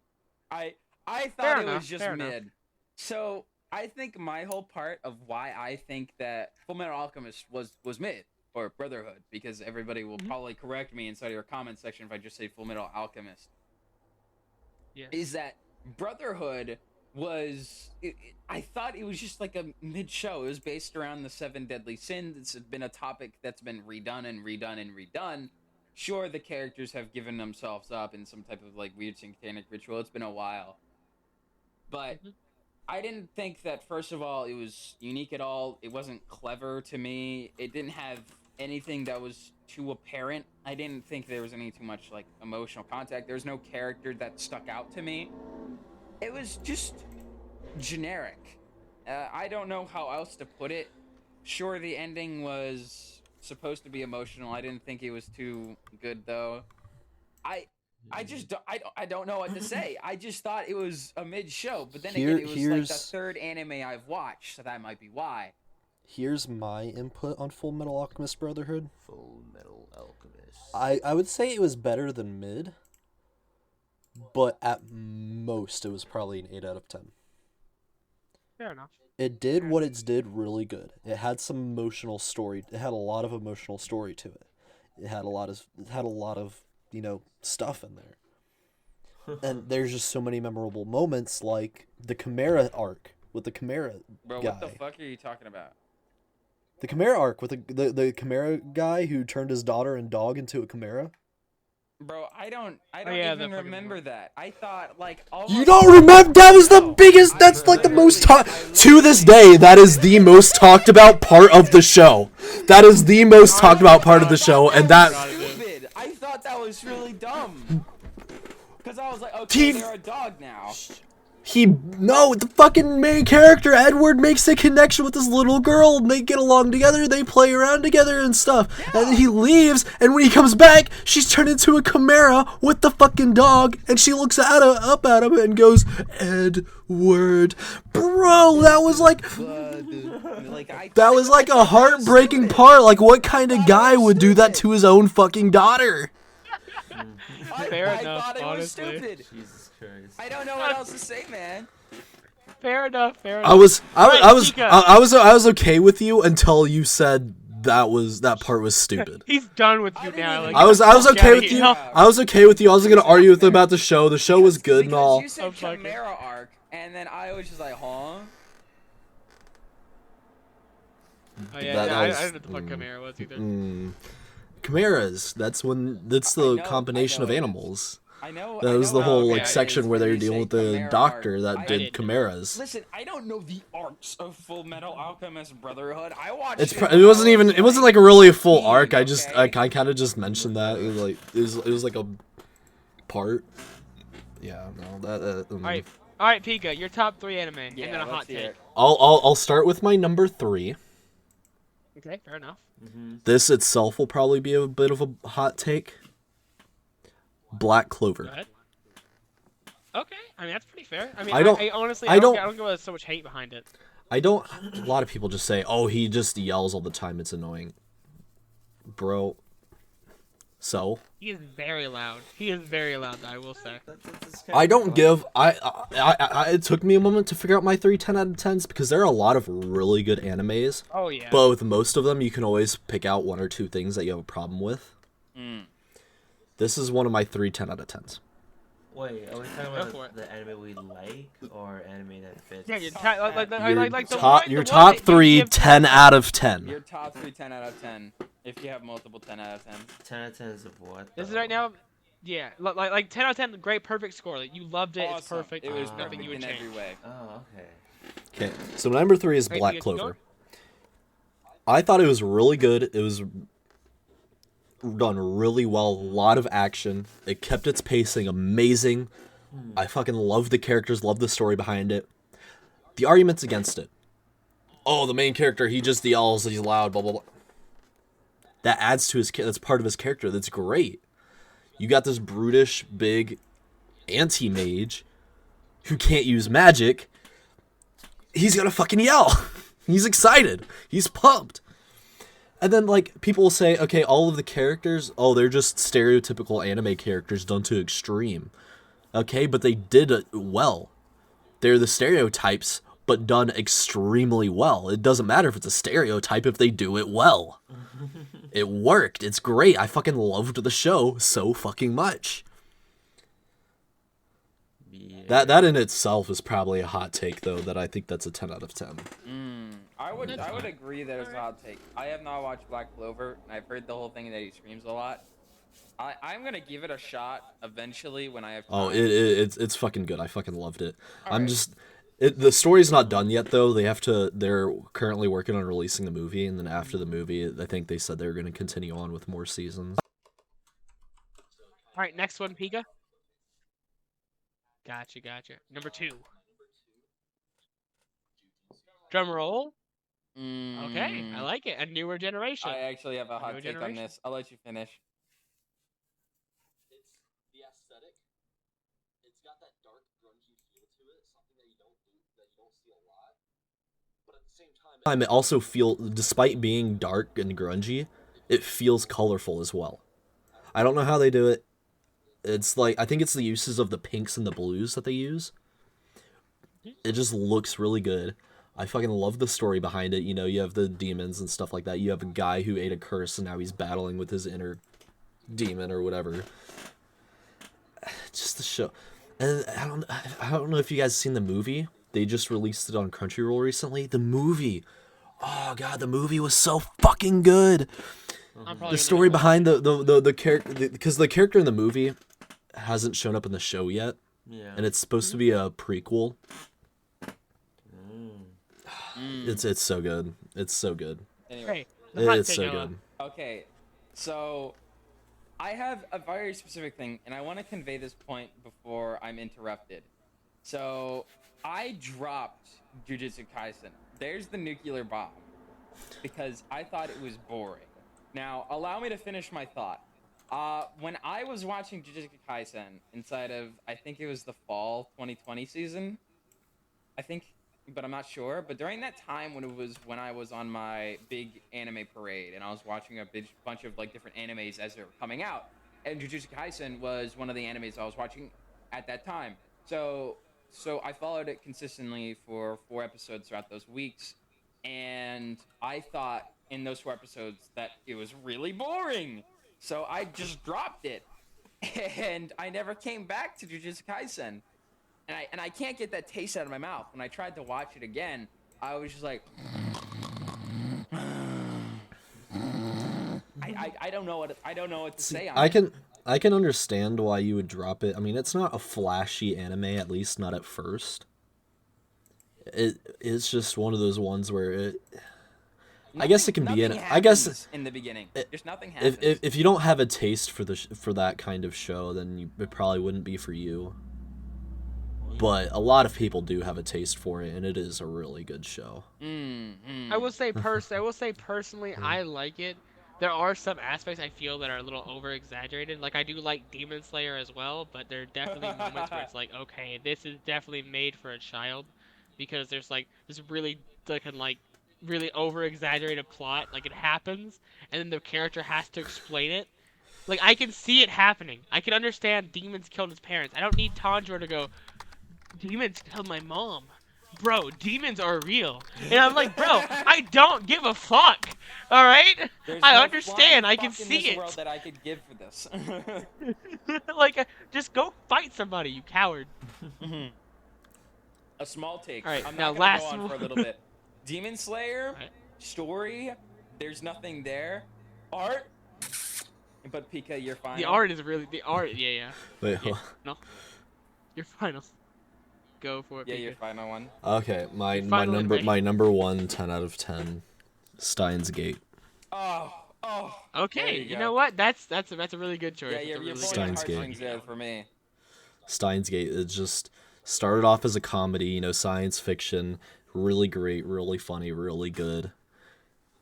I Fair thought it enough, was just fair mid. enough. So I think my whole part of why I think that Full Metal Alchemist was mid or Brotherhood, because everybody will Mhm. probably correct me inside of your comment section if I just say Full Metal Alchemist, Yeah. is that Brotherhood was I thought it was just like a mid show. It was based around the 7 deadly sins. It's been a topic that's been redone and redone and redone. Sure, the characters have given themselves up in some type of like weird satanic ritual. It's been a while, but Mhm. I didn't think that, first of all, it was unique at all. It wasn't clever to me. It didn't have anything that was too apparent. I didn't think there was any too much like emotional contact. There's no character that stuck out to me. It was just generic. I don't know how else to put it. Sure, the ending was supposed to be emotional. I didn't think it was too good though. I don't know what to say. I just thought it was a mid show, but then again, it was like the third anime I've watched, so that might be why. Here's my input on Full Metal Alchemist Brotherhood. Full Metal Alchemist. I would say it was better than mid, but at most it was probably an 8 out of 10. Fair enough. It did what it did really good. It had some emotional story. It had a lot of emotional story to it. It had a lot of stuff in there. And there's just so many memorable moments, like the Chimera arc with the Chimera Bro, guy. what the fuck are you talking about? The Chimera arc with the Chimera guy who turned his daughter and dog into a Chimera. Bro, I don't yeah, even the fucking remember one. that. I thought like You don't remember? That was the biggest. That's like the most to this day. That is the most talked about part of the show. That is the most talked about part of the show, and that. Stupid. I thought that was really dumb. Cause I was like, okay, they're a dog now. The fucking main character, Edward, makes a connection with this little girl, and they get along together, they play around together and stuff. Yeah. And then he leaves, and when he comes back, she's turned into a Chimera with the fucking dog, and she looks up at him and goes, Edward. Bro, that was like... That was like a heartbreaking part. Like, what kind of guy would do that to his own fucking daughter? Fair I enough, thought it was honestly. stupid. Jesus Christ. I don't know what else to say, man. Fair enough. I was okay with you until you said that part was stupid. He's done with you now. Like, I was okay with you. Yeah. I was okay with you. I wasn't gonna argue with him about the show. The show was good and all. You said Chimera arc, and then I was just like, huh? Oh yeah, I didn't know what the fuck Chimera was either. Chimeras. That's the combination of animals. I know. That was the whole okay. section where they were dealing with the Chimera doctor arc. that did chimeras. Listen, I don't know the arcs of Full Metal Alchemist Brotherhood. I watched It wasn't like really a full arc. I kind of just mentioned that. It was like a part. Yeah, no, that. All right, Pika, your top 3 anime, and then a hot take. I'll start with my number 3. Okay, fair enough. This itself will probably be a bit of a hot take. Black Clover. Go ahead. Okay, I mean that's pretty fair. I mean, I honestly don't go with so much hate behind it. A lot of people just say, "Oh, he just yells all the time. It's annoying." Bro. So? He is very loud. He is very loud, I will say. I don't give it took me a moment to figure out my 3 10 out of 10s because there are a lot of really good animes. Oh yeah. But with most of them, you can always pick out 1 or 2 things that you have a problem with. This is one of my 3 10 out of 10s. Wait, are we talking about the anime we like or anime that fits? Yeah, your top 3 10 out of 10. Your top 3 10 out of 10. If you have multiple 10 out of 10. 10 out of 10s of what? This is right now. Yeah, like 10 out of 10, great, perfect score. Like you loved it. Awesome. It's perfect. It was nothing perfect you would in change. every way. Oh, okay. Okay, so number 3 is Wait, Black you guys Clover. I thought it was really good. It was done really well. A lot of action. It kept its pacing amazing. I fucking love the characters, love the story behind it. The arguments against it. Oh, the main character, he just yells, he's loud, blah, blah, blah. That adds to that's part of his character. That's great. You got this brutish, big anti-mage who can't use magic. He's gonna fucking yell. He's excited. He's pumped. And then, like, people will say, okay, all of the characters, they're just stereotypical anime characters done to extreme. Okay, but they did it well. They're the stereotypes, but done extremely well. It doesn't matter if it's a stereotype if they do it well. It worked. It's great. I fucking loved the show so fucking much. Yeah. That in itself is probably a hot take, though, that I think that's a 10 out of 10. I would agree that it's a hot take. I have not watched Black Clover, and I've heard the whole thing that he screams a lot. I'm gonna give it a shot eventually when I have time. Oh, it's fucking good. I fucking loved it. The story's not done yet, though. They're currently working on releasing the movie, and then after the movie, I think they said they were going to continue on with more seasons. All right, next one, Pika. Gotcha. Number 2. Drum roll. Okay, I like it. A newer generation. I actually have a hot newer take on generation. this. I'll let you finish. It's the aesthetic. It's got that dark, grungy feel to it, something that you don't see a lot. But at the same time, it also despite being dark and grungy, it feels colorful as well. I don't know how they do it. It's like, I think it's the uses of the pinks and the blues that they use. It just looks really good. I fucking love the story behind it. You know, you have the demons and stuff like that. You have a guy who ate a curse and now he's battling with his inner demon or whatever. Just the show. And I don't know if you guys seen the movie. They just released it on Crunchyroll recently. The movie. Oh god, the movie was so fucking good. The story behind the character, because the character in the movie hasn't shown up in the show yet. Yeah. And it's supposed to be a prequel. It's so good. It's so good. Anyway. Hey, the hot It's take, so Noah. good. Okay, so I have a very specific thing, and I want to convey this point before I'm interrupted. So I dropped Jujutsu Kaisen. There's the nuclear bomb, because I thought it was boring. Now, allow me to finish my thought. When I was watching Jujutsu Kaisen inside of, I think it was the fall 2020 season, I think, but I'm not sure. But during that time when I was on my big anime parade and I was watching a bunch of like different animes as they were coming out, and Jujutsu Kaisen was one of the animes I was watching at that time. So I followed it consistently for 4 episodes throughout those weeks, and I thought in those 4 episodes that it was really boring. So I just dropped it, and I never came back to Jujutsu Kaisen. And I can't get that taste out of my mouth. When I tried to watch it again, I was just like, I don't know what to say on it. I can understand why you would drop it. I mean, it's not a flashy anime, at least not at first. It's just one of those ones where I guess it can be in. I guess in the beginning, just nothing happens. If you don't have a taste for that kind of show, then it probably wouldn't be for you. But a lot of people do have a taste for it, and it is a really good show. I will say personally, I like it. There are some aspects I feel that are a little over exaggerated. Like, I do like Demon Slayer as well, but there are definitely moments where it's like, okay, this is definitely made for a child, because there's like this really really over exaggerated plot. Like, it happens, and then the character has to explain it. Like, I can see it happening. I can understand demons killed his parents. I don't need Tanjiro to go, demons killed my mom. Bro, demons are real. And I'm like, bro, I don't give a fuck. All right? I understand. I can see it. World that I could give for this. Like, just go fight somebody, you coward. A small take. All right, I'm now not last gonna go on for a little bit. Demon Slayer, Right. story, there's nothing there. Art, but Pika, you're fine. The art is really yeah. Wait, Yeah. No. Your final. Go for it. Yeah, Pika. your final one. okay, my Finally ready. number 1, 10 out of 10, Steins Gate. Oh. Okay, There you go. know what? That's a really good choice. Yeah, That's a you're really pulling good the Steins Gate. heartstrings there for me. Steins Gate, it just started off as a comedy, you know, science fiction, really great, really funny, really good.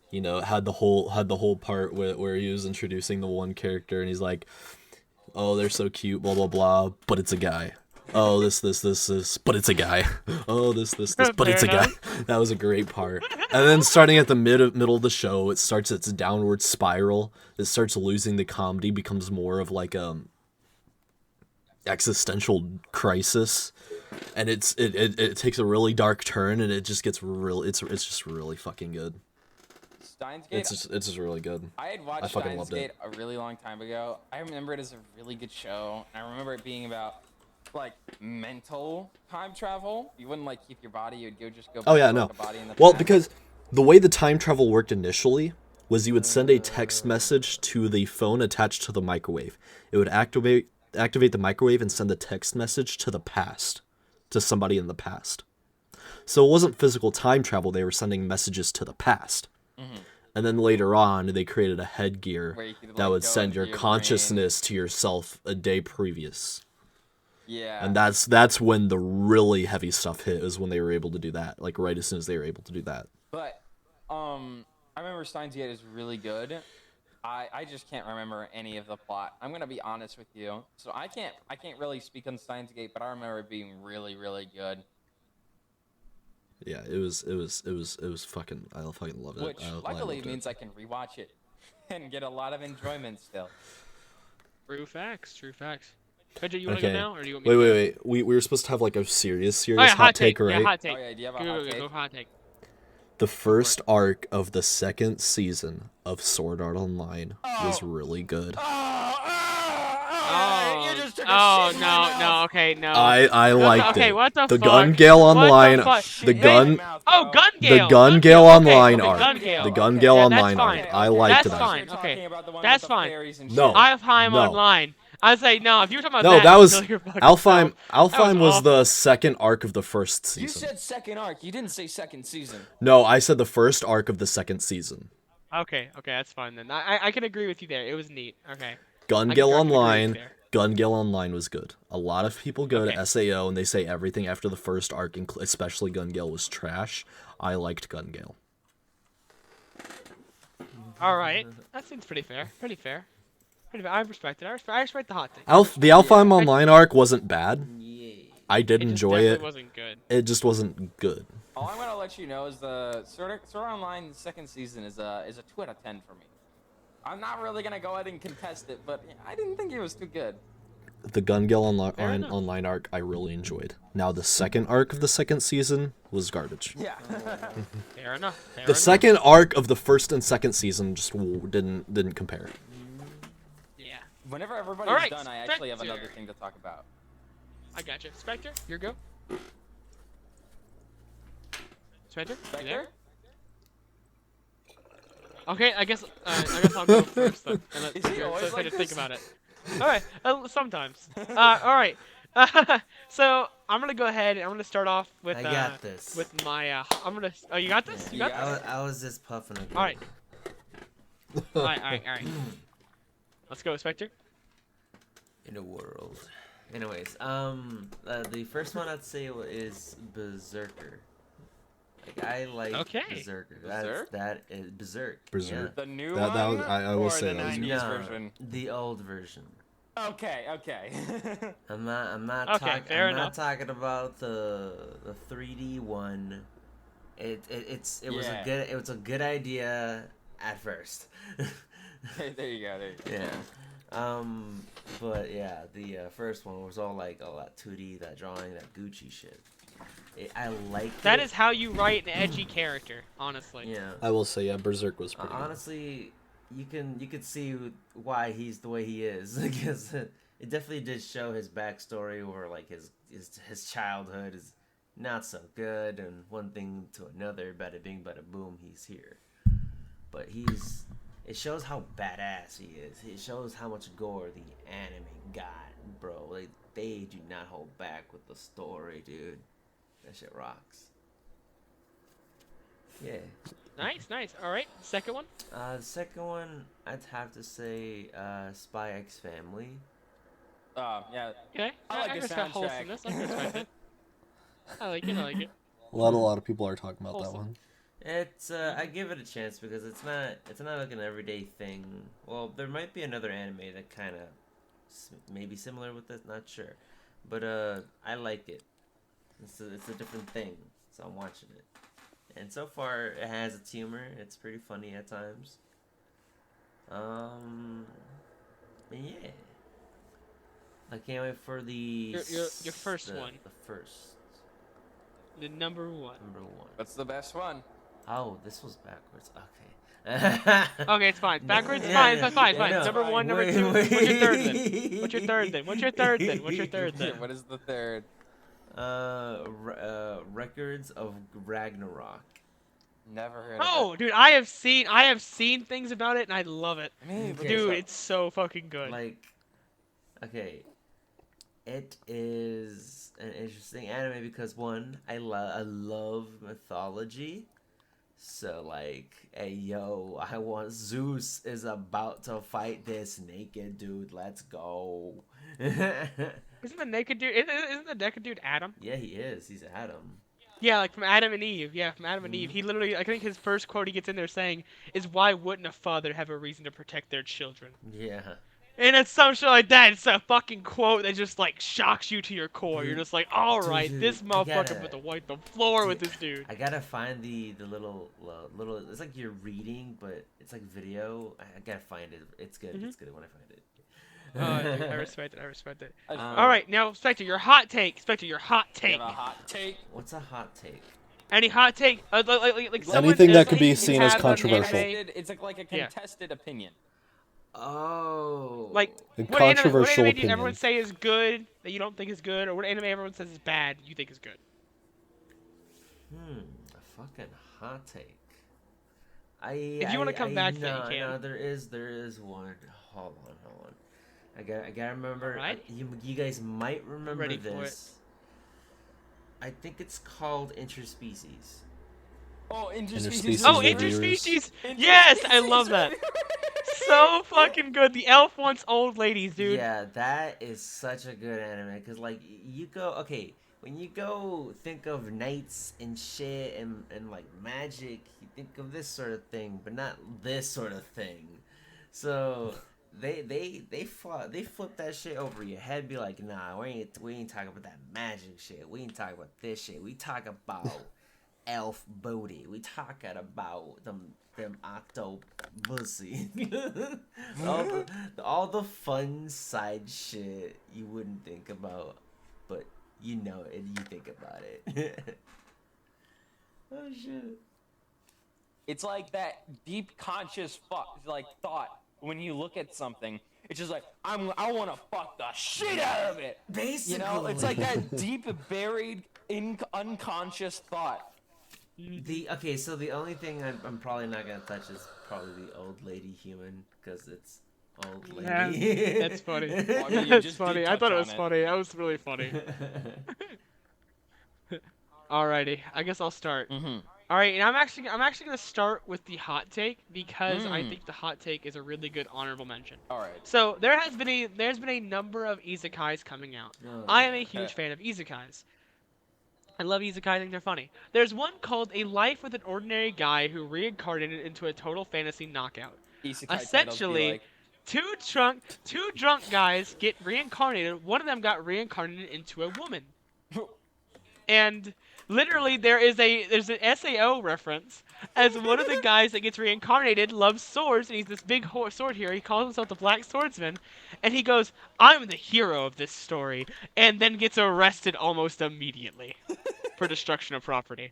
You know, it had the whole part where he was introducing the one character and he's like, oh, they're so cute, blah blah blah, but it's a guy. Oh, this, but it's a guy. Oh, this, but it's a Fair guy. That was a great part. And then starting at the middle of the show, it starts its downward spiral. It starts losing the comedy, becomes more of like existential crisis, and it takes a really dark turn, and it just gets it's just really fucking good. Steins Gate. It's just really good. I had watched fucking Steins loved Gate it. a really long time ago. I remember it as a really good show. I remember it being about like mental time travel. You wouldn't like keep your body. You'd just go. Oh yeah, back to, no. like, a body in the Well, past. because the way the time travel worked initially was you would send a text message to the phone attached to the microwave. It would activate the microwave and send the text message to the past, to somebody in the past. So it wasn't physical time travel. They were sending messages to the past. And then later on, they created a headgear Where you could, that like, would go send into your your brain. consciousness to yourself a day previous. Yeah. And that's when the really heavy stuff hit, is when they were able to do that. Like, right as soon as they were able to do that. But I remember Steins Gate is really good. I just can't remember any of the plot. I'm gonna be honest with you. So I can't really speak on Steins Gate, but I remember it being really, really good. Yeah, it was fucking, I fucking loved it. Which I luckily loved means I can rewatch it and get a lot of enjoyment still. True facts. True facts. Pedro, you want to Okay. go now, or do you want me to go? Wait. We were supposed to have like a serious Oh, yeah, hot take, right? Yeah, hot take. Oh yeah, do you have a Go, hot go, go, take? go, hot take. The first arc of the second season of Sword Art Online was really good. You just took a Oh, shit in my mouth. no, okay, no. I liked okay, it. what the The fuck? Gun Gale What the Online, fuck? the Shit gun, in my mouth, Oh, bro. Gun the Gale. Gun Gale okay, Online okay, arc, Gun Gale. the Gun Okay. Gale Yeah, that's Online fine. arc. Okay, I okay. liked That's that. fine. You're talking Okay. about the one That's with the fine. fairies and No. shit. Alfheim No. Online. I was like, no, if you were talking about No, that was kill your fucking Alfheim. self. Alfheim was awful. the second arc of the first You season. said second arc. You didn't say second season. No, I said the first arc of the second season. Okay, that's fine then. I can agree with you there. It was neat. Okay. Gun I Gale can agree with you Online. there. Gun Gale Online was good. A lot of people go Okay. to SAO and they say everything after the first arc, especially Gun Gale, was trash. I liked Gun Gale. All right. That seems pretty fair. Pretty fair. I respect it. I respect the hot take. The Alfheim Online arc wasn't bad. Yeah. I did It just enjoy definitely it. wasn't good. It just wasn't good. All I'm gonna let you know is the Sword Art Online second season is a 2 out of 10 for me. I'm not really gonna go ahead and contest it, but I didn't think it was too good. The Gun Gale Fair enough. Online arc I really enjoyed. Now the second arc of the second season was garbage. Yeah. Fair enough. Fair The enough. second arc of the first and second season just didn't compare. Yeah. Whenever everybody's Alright, done, I actually have Spectre. another thing to talk about. I got you. Spectre, your go. Spectre, you Spectre? there? Okay, I guess I'll go first then. And Is he always so I like to think this? about it. All right, sometimes. All right. So I'm gonna go ahead and I'm gonna start off with I got this. with my I'm gonna. Oh, you got this? You got Yeah. this? I was just puffing again. All right. All right. Let's go, Spectre. In a world. Anyways, the first one I'd say is Berserker. Like, I like Okay. Berserker. Berserk? That is Berserk. Berserk. The new That one? was- I will or say the that was 90s Yeah. version? The old version. Okay. I'm not Okay, fair I'm not enough. talking about the 3D one. It was Yeah. it was a good idea at first. There you go. Yeah. But yeah, the first one was all like all that 2D, that drawing, that Gucci shit. I like That it. is how you write an edgy character, honestly. Yeah. I will say, yeah, Berserk was pretty good. Honestly, you could see why he's the way he is, because it definitely did show his backstory, or like his childhood is not so good, and one thing to another, bada bing, bada boom, he's here. But it shows how badass he is. It shows how much gore the anime got, bro. Like, they do not hold back with the story, dude. That shit rocks. Yeah. Nice. All right, second one. The second one, I'd have to say, Spy X Family. Yeah. Okay. I like the respect soundtrack. wholesomeness. I can respect it. I like it. A lot of people are talking about that Wholesome. one. It's I give it a chance because it's not like an everyday thing. Well, there might be another anime that kind of maybe similar with this, not sure, but I like it. It's a different thing, so I'm watching it. And so far, it has its humor. It's pretty funny at times. And yeah. I can't wait for the Your first one. The first The number one. number one. That's the best one. Oh, this was backwards. Okay. Okay, it's fine. Backwards, Yeah, it's fine. yeah, no. Number one, number Wait, two. What's your third then? wait. What's your third then? What's your third then? What is the third? Records of Ragnarok. Never heard Oh, of dude, I have seen things about it and I love it. it. Me, Okay. Dude, so- it's so fucking good. Like, okay, it is an interesting anime because one, I love mythology. So like, hey yo, I want Zeus is about to fight this naked dude. Let's go. Isn't the naked dude? Isn't the naked dude Adam? Yeah, he is. He's Adam. Yeah, like from Adam and Eve. Yeah, from Adam and Eve. Mhm. He literally, I think his first quote he gets in there saying is, "Why wouldn't a father have a reason to protect their children?" Yeah. And it's some shit like that. It's a fucking quote that just like shocks you to your core. You're just like, all right, Dude, this I motherfucker gotta- put the wipe the floor with Dude, this dude. I gotta find the little It's like you're reading, but it's like video. I gotta find it. It's good. Mhm. It's good when I find it. Oh, dude, I respect it. I respect it. I- Um, All right, now Spectre, your hot take. Spectre, your hot You take. have a hot take. What's a hot take? Any hot take? Like someone Anything that is, could be like, seen as has an controversial. anime- It's like a Yeah. contested opinion. Oh. Like A what anime controversial do opinion. everyone say is good that you don't think is good, or what anime everyone says is bad you think is good? A fucking hot take. If you wanna come back to it, you can. No, there is one. Hold on. I gotta remember. Alright. You guys might remember ready for this. I think it's called Interspecies. Oh, Interspecies Oh, Warriors. interspecies. Yes, I love that. So fucking good. The elf wants old ladies, dude. Yeah, that is such a good anime because like you go when you go think of knights and shit and like magic, you think of this sort of thing, but not this sort of thing. So they flip that shit over your head, be like, nah, we ain't talking about that magic shit. We ain't talking about this shit. We talk about elf booty. We talking about them octopussy. all the fun side shit you wouldn't think about, but you know it. You think about it. Oh shit. It's like that deep conscious thought when you look at something. It's just like I want to fuck the shit out of it. Basically, You know, it's like that deep buried unconscious thought. So the only thing I'm probably not gonna touch is probably the old lady human because it's old lady. Yeah, that's funny. Well, I mean, you That's just funny. did I thought it touch was on it. funny. That was really funny. Alrighty, I guess I'll start. Mm-hmm. All right, and I'm actually gonna start with the hot take because I Mm. think the hot take is a really good honorable mention. All right. So there's been a number of isekais coming out. Oh, I am yeah. a huge fan of isekais. I love isekais. I think they're funny. There's one called A Life with an Ordinary Guy Who Reincarnated into a Total Fantasy Knockout. Isekai titles be Essentially, like, two drunk guys get reincarnated. One of them got reincarnated into a woman. And literally, there's an SAO reference as one of the guys that gets reincarnated loves swords, and he's this big sword hero. He calls himself the Black Swordsman, and he goes, "I'm the hero of this story," and then gets arrested almost immediately for destruction of property.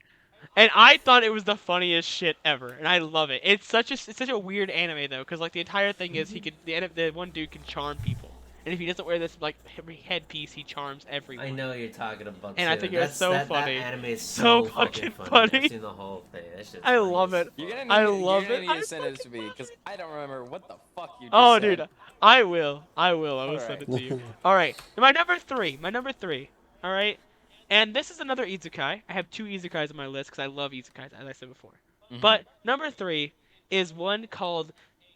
And I thought it was the funniest shit ever, and I love it. It's such a weird anime though, because like the entire thing is the one dude can charm people. And if he doesn't wear this like headpiece, he charms everyone. I know you're talking about. And I too. think it was so funny. That anime is So so fucking fucking funny. I've seen the whole thing. That shit's I funny love as it. you're fuck. gonna I need, love you're gonna it. need I to send it to me because I don't remember what the fuck you just Oh, said. dude, I will. I will Alright. send it to you. All right, my number three. All right, and this is another isekai. I have two isekais on my list because I love isekais, as I said before. Mhm. But number 3 is one called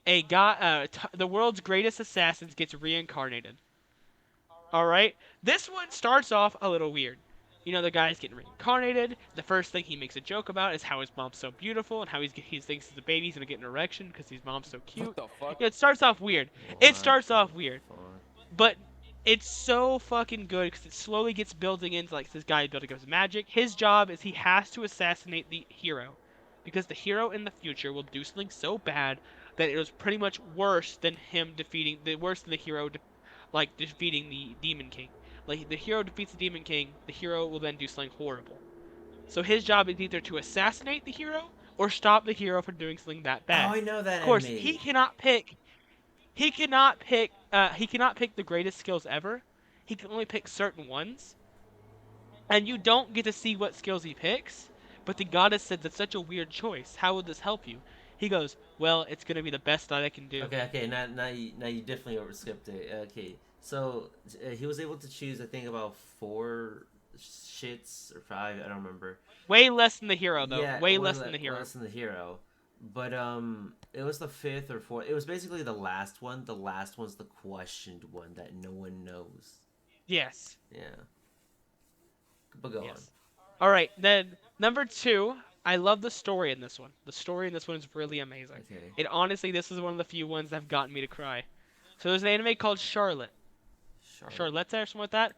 a guy. The world's greatest assassins gets reincarnated. All right, this one starts off a little weird. You know, the guy's getting reincarnated. The first thing he makes a joke about is how his mom's so beautiful and how he thinks the baby's gonna get an erection because his mom's so cute. What the fuck? Yeah, it starts off weird. It starts off weird. Fuck. But it's so fucking good because it slowly gets building into like this guy building up his magic. His job is he has to assassinate the hero, because the hero in the future will do something so bad that it was pretty much worse than defeating the hero, defeating the Demon King. Like the hero defeats the Demon King, the hero will then do something horrible. So his job is either to assassinate the hero or stop the hero from doing something that bad. Oh, I know that. Of course, anime. he cannot pick. He cannot pick the greatest skills ever. He can only pick certain ones, and you don't get to see what skills he picks. But the goddess said that's such a weird choice. How would this help you? He goes, well, it's gonna be the best that I can do. Okay. Now you definitely overskipped it. Okay. So he was able to choose, I think, about 4 shits or 5. I don't remember. Way less than the hero, though. Yeah, way less than the hero. Less than the hero. But it was the 5th or 4th. It was basically the last one. The last one's the questioned one that no one knows. Yes. Yeah. But go Yes. All right, then number 2. I love the story in this one. The story in this one is really amazing. on. Okay. It honestly, this is one of the few ones that have gotten me to cry. So there's an anime called Charlotte. Charlotte or something like that.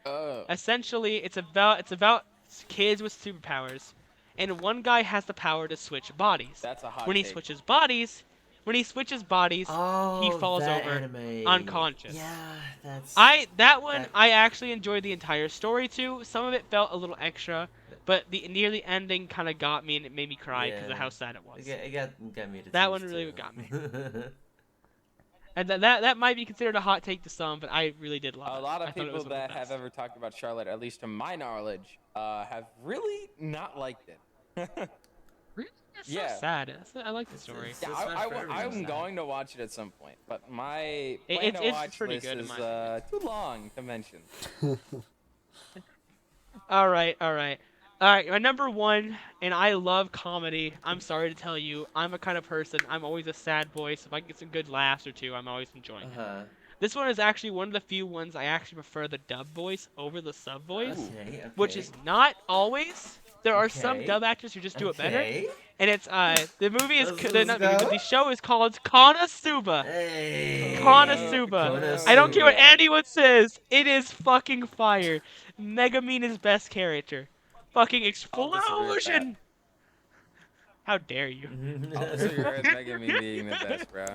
Essentially, it's about kids with superpowers, and one guy has the power to switch bodies. That's a hot When he take. switches bodies, he falls that over anime. unconscious. Yeah, that's. I That- actually enjoyed the entire story too. Some of it felt a little extra, but near the ending kind of got me and it made me cry because of how sad it was. It got me to That tears, one really too. got me. And that might be considered a hot take to some, but I really did love it. A lot I of thought it people was one of that the have best. ever talked about Charlotte, at least to my knowledge, have really not liked it. Really? It's Yeah. so sad. I like the story. it's- Yeah, It's not for everyone, I'm sad. going to watch it at some point, but my It- plan to it's watch pretty list good in is my opinion. too long to mention. All right. My number 1, and I love comedy. I'm sorry to tell you, I'm a kind of person. I'm always a sad boy, so if I can get some good laughs or 2, I'm always enjoying it. Uh-huh. This one is actually one of the few ones I actually prefer the dub voice over the sub voice, Okay. which is not always. There are some Okay. dub actors who just do it better, Okay. and it's the movie is Let's the, not movie, but go. the show is called Konosuba. Hey. Konosuba. I don't care what anyone says. It is fucking fire. Megumin is best character. Fucking disagree with that. explosion. How dare you? I'll disagree with Megumin being the best, bro.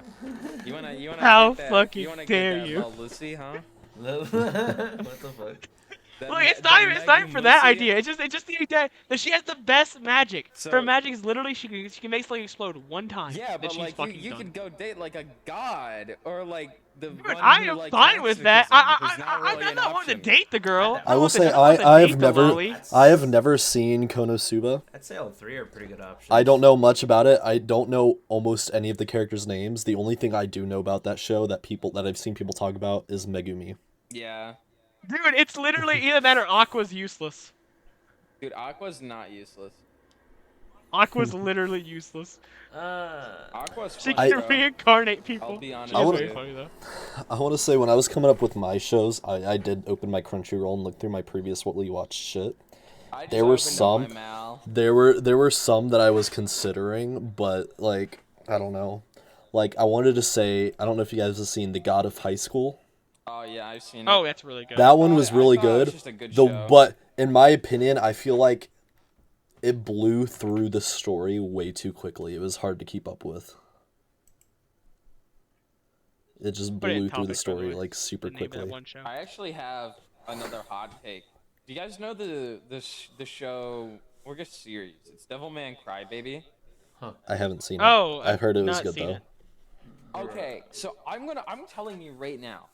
You wanna How get that, fucking you wanna dare get that you. little Lucy, huh? What the fuck? That Look, Me- it's not that even for that Megumin idea. It's just the idea that she has the best magic. So- Her magic is literally she can make something explode one time. Yeah, and but she's like fucking you done. could go date like a god or like the Dude, one I who am likes fine with that. masochism, who's not I'm really not an wanting to option. date the girl. I will want say to- want to I date have the never lolly. I have never seen Konosuba. I'd say all 3 are pretty good options. I don't know much about it. I don't know almost any of the characters' names. The only thing I do know about that show that I've seen people talk about is Megumi. Yeah, Dude, it's literally either that or Aqua's useless. dude, Aqua's not useless. Aqua's literally useless. Aqua's She fun, can bro. reincarnate people. I'll be honest She's with very you. funny though. I want to say when I was coming up with my shows, I did open my Crunchyroll and look through my previous What watched shit. I just There were opened up some- my Mal. There were some that I was considering, but like I don't know. Like I wanted to say, I don't know if you guys have seen The God of High School. Oh yeah, I've seen it. Oh, that's really good. That one thought was it- I really thought it was good. just a good show. But in my opinion, I feel like it blew through the story way too quickly. It was hard to keep up with. It just Put it in blew through the topics, by the story way. like super The name of that quickly. one show. I actually have another hot take. Do you guys know the show or I guess series? It's Devilman Crybaby. I haven't seen it. Oh, I've heard it was not good seen though. it. Okay, so I'm telling you right now,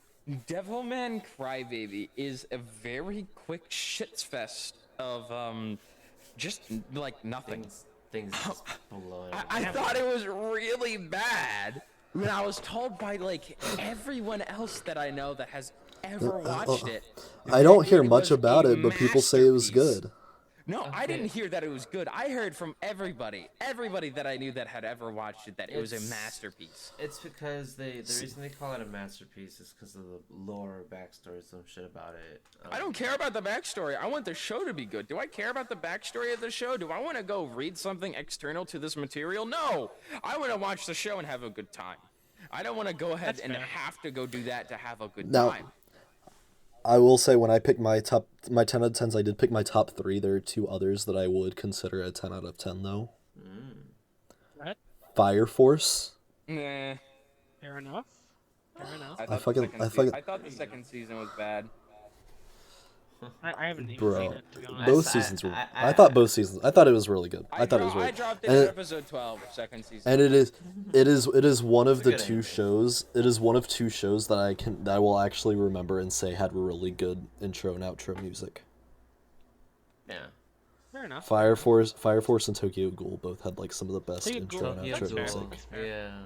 Devilman Crybaby is a very quick shitsfest of just like nothing. Things just blow it. I thought it was really bad when I was told by like everyone else that I know that has ever watched it. I don't that hear it much was about a it, but people say it was masterpiece. good. No, I didn't hear that it was good. I heard from everybody that I knew that had ever watched it, that it was a It's- masterpiece. It's because the reason they call it a masterpiece is because of the lore, backstory, some shit about it. I don't care about the backstory. I want the show to be good. Do I care about the backstory of the show? Do I want to go read something external to this material? No. I want to watch the show and have a good time. I don't want to go ahead That's and fair. have to go do that to have a good Now- time. I will say when I picked my 10 out of 10s, I did pick my top 3. There are 2 others that I would consider a 10 out of 10 though. What? Fire Force. Nah. Fair enough. Fair enough. I fucking- thought the second season was bad. I haven't even Bro, seen it, to be honest. both seasons were. I thought both seasons. I thought it was really good. I thought it was I really. dropped it and in it- episode 12, second season. And it is one of It's a the good 2 anime. shows. It is one of 2 shows that I will actually remember and say had really good intro and outro music. Yeah. Fair enough. Fire Force and Tokyo Ghoul both had like some of the best Tokyo intro Ghoul, and Yeah, that's outro fair. music. That's fair. yeah.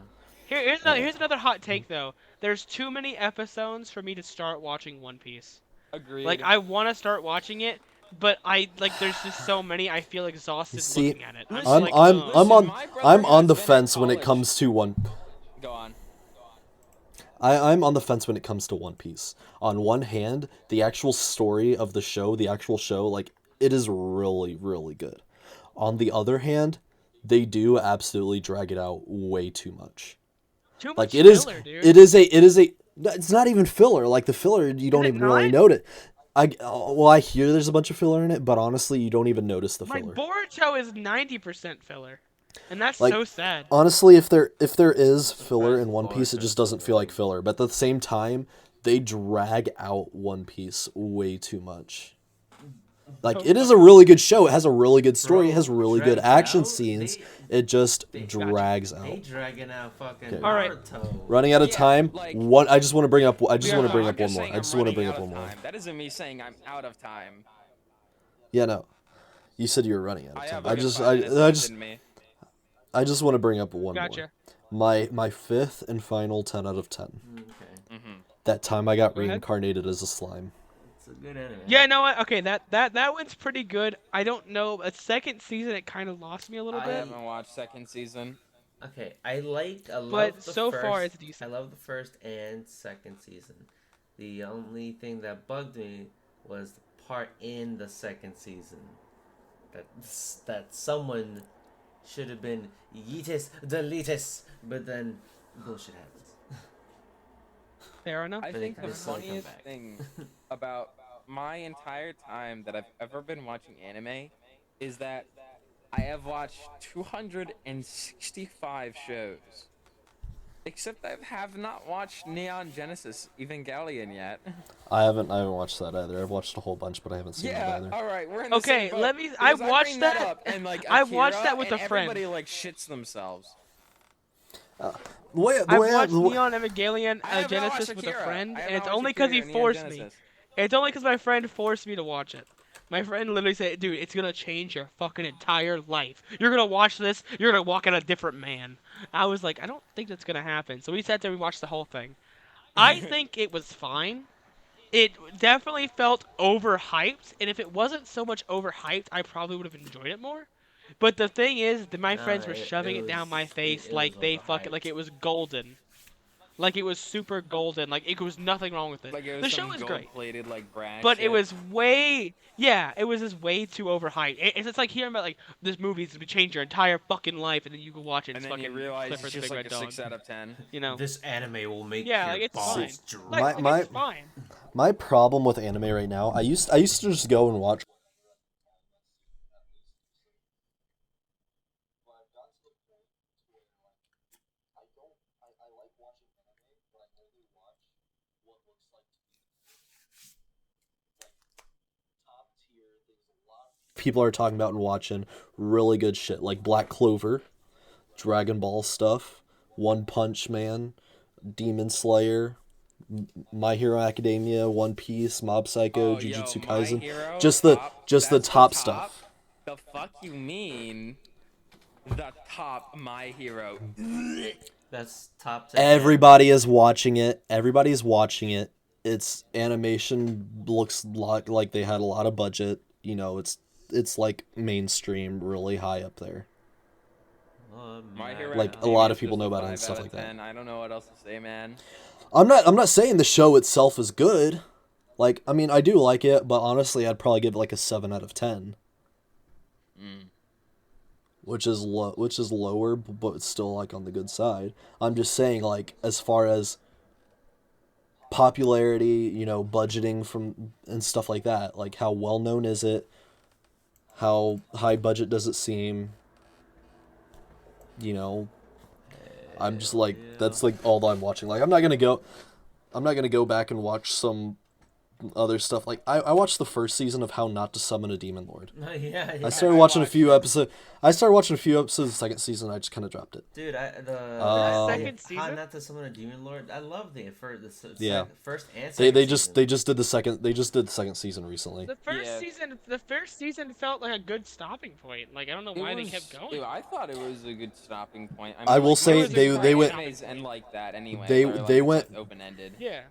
Here's another hot take though. There's too many episodes for me to start watching One Piece. Agreed. Like I want to start watching it, but there's just so many. I feel exhausted See, looking at it. Listen, I'm like, I'm ugh. I'm Listen, on my brother I'm on has the been in fence when it college. comes to one. Go on. I'm on the fence when it comes to One Piece. On one hand, the actual story of the show, like it is really, really good. On the other hand, they do absolutely drag it out way too much. Too Like much it is, filler, dude. it is a. It's not even filler. Like the filler, you don't it even really not? note it. I hear there's a bunch of filler in it, but honestly, you don't even notice the Like filler. Boruto is 90% filler, and that's Like, so sad. Honestly, if there is filler surprised in One Piece, it Boruto's just doesn't so feel like good. filler. But at the same time, they drag out One Piece way too much. Like it is a really good show. It has a really good story. It has really good dragged action out? scenes. They- It just they- drags They out. dragging out fucking Okay. Alright. Naruto. Running out of Yeah, time. like- One. I just want to bring up. I just Yeah, want to bring I'm up one just more. saying I just I'm want to running bring out up of one more. time. That isn't me saying I'm out of time. Yeah, no. You said you were running out I of have time. a good 5 minutes left in me. I just want to bring up one Gotcha. more. My fifth and final 10 out of 10. Okay, Mm-hmm. That time I got Go ahead. reincarnated as a slime. it's a good anime. Yeah, no, okay, that one's pretty good. I don't know, a second season it kind of lost me a little I bit. haven't watched second season. Okay, I love But the so first, far it's decent. I love the first and second season. The only thing that bugged me was the part in the second season that someone should have been yeetus deletus, but then bullshit happens. Fair enough. I think the they still come funniest back. thing about my entire time that I've ever been watching anime is that I have watched 265 shows. Except I have not watched Neon Genesis Evangelion yet. I haven't watched that either. I've watched a whole bunch, but I haven't seen Yeah, it either. all right, we're in the Okay, same boat. let me- I Because watched bring that- up and, like, I watched Akira, that with and a friend. Everybody like shits themselves. The way I've I- watched the way- Neon Evangelion I have not watched Genesis with a Akira. friend, I have and it's not watched only because he Akira or Neon forced me. Genesis. It's only because my friend forced me to watch it. My friend literally said, dude, it's gonna change your fucking entire life. You're gonna watch this, you're gonna walk out a different man. I was like, I don't think that's gonna happen. So we sat there and we watched the whole thing. I think it was fine. It definitely felt overhyped, and if it wasn't so much overhyped, I probably would have enjoyed it more. But the thing is that my friends were shoving it down my face it like was they fucking, like overhyped. it was golden. Like it was super golden. Like it was nothing wrong with it. Like it was The some show is great. gold-plated, like brand But shit. it was way, yeah, it was just way too overhyped. It's like hearing about like this movie's gonna change your entire fucking life, and then you go watch it. And It's then you fucking realize Clifford it's the just Big like Red a Dog. 6 out of 10. You know? This anime will make Yeah, your like, it's balls fine. drop. Like, it's fine. My problem with anime right now, I used to just go and watch. People are talking about and watching really good shit like Black Clover, Dragon Ball stuff, One Punch Man, Demon Slayer, My Hero Academia, One Piece, Mob Psycho, Oh, yo, Jujutsu My Kaisen. Hero, Just the top, just the that's top stuff. The fuck you mean? The top My Hero. That's top 10. Everybody is watching it. Everybody's watching it. Its animation looks like they had a lot of budget. You know, it's like mainstream, really high up there. My Hero Like, a Academia lot of is people just know a about it and 5 stuff out like of that. 10. I don't know what else to say, man. I'm not saying the show itself is good. Like, I mean, I do like it, but honestly, I'd probably give it like a 7 out of 10. Which is lower, but it's still like on the good side. I'm just saying, like, as far as popularity, you know, budgeting from and stuff like that, like how well known is it? How high budget does it seem? You know, I'm just like, that's like all I'm watching. Like, I'm not gonna go back and watch some other stuff. Like I watched the first season of How Not to Summon a Demon Lord. Yeah, I yeah. started watching a few episodes. I started watching a few episodes of the second season. I just kind of dropped it. Dude, Second How season? Not to Summon a Demon Lord. I love the Yeah. first and They second just season. they just did the second season recently. The first Yeah. season, the first season felt like a good stopping point. Like I don't know why they kept going. I thought it was a good stopping point. I, I mean, will like, say most they animes went end like that anyway. they They're, went open ended. Yeah.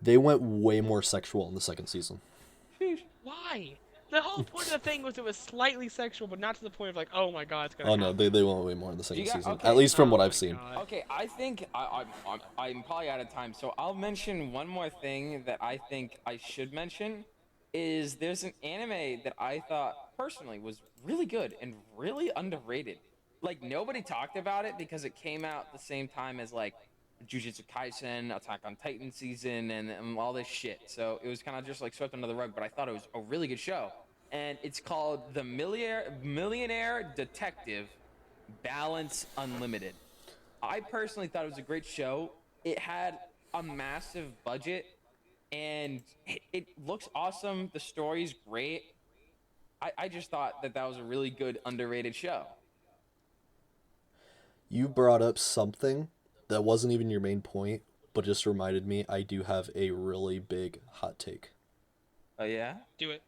they went way more sexual in the second season. Why? The whole point of the thing was it was slightly sexual, but not to the point of like, oh my god, it's gonna Oh no, happen. they went way more in the second You got- season. okay. At least from what Oh I've my seen. God. Okay, I think I'm probably out of time, so I'll mention one more thing that I think I should mention. Is there's an anime that I thought personally was really good and really underrated. Like nobody talked about it because it came out the same time as like Jujutsu Kaisen, Attack on Titan season, and all this shit. So it was kind of just like swept under the rug. But I thought it was a really good show, and it's called The Millionaire Detective Balance Unlimited. I personally thought it was a great show. It had a massive budget, and it looks awesome. The story's great. I just thought that was a really good underrated show. You brought up something that wasn't even your main point, but just reminded me I do have a really big hot take. Oh yeah? Do it.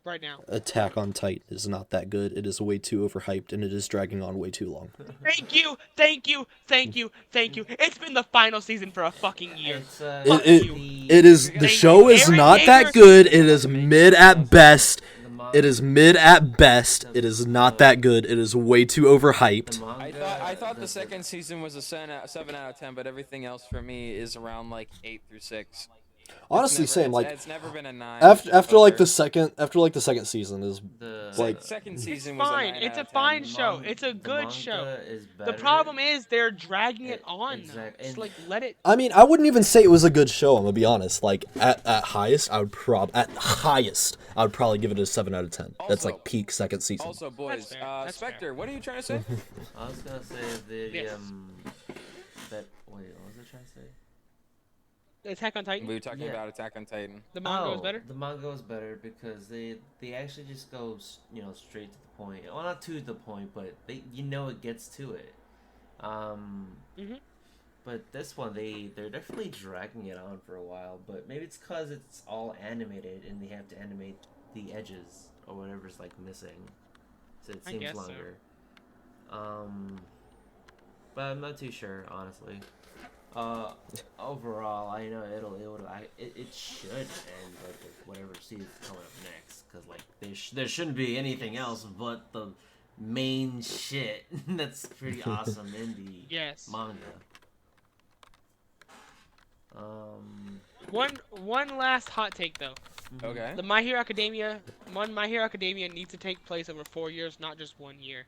Right now. Attack on Titan is not that good. It is way too overhyped and it is dragging on way too long. Thank you, thank you, thank you, thank you. It's been the final season for a fucking year. It's, Fuck It you. it is the Thank show you. is Aaron not that Yeager- good. It is mid at best. the It is mid at best. It is not that good. It is way too overhyped. I thought the second season was a 7 out of 10, but everything else for me is around like 8 through 6. Honestly, same. Like it's never been a 9. after like the second season is the like second It's season was fine. a 9 It's out a of 10. fine the show. man- It's a the good show. manga is The better. problem is they're dragging it on. Exact- Just and- like let it. I mean, I wouldn't even say it was a good show. I'm gonna be honest. Like at highest, I would probably give it a 7 out of 10. That's Also- like peak second season. Also, boys, That's fair. That's fair. Spectre, what are you trying to say? I was gonna say the Yes. that wait, what was I trying to say? Attack on Titan. We were talking Yeah. about Attack on Titan. The manga was better. The manga was better because they actually just go straight to the point. Well, not to the point, but it gets to it. Mhm. But this one they're definitely dragging it on for a while. But maybe it's because it's all animated and they have to animate the edges or whatever's like missing, so it I seems guess so. longer. But I'm not too sure, honestly. Overall, I know it should end like with whatever season's coming up next, because like there shouldn't be anything else but the main shit that's pretty awesome in the Yes. manga. One last hot take though. Okay. The My Hero Academia needs to take place over 4 years, not just 1 year.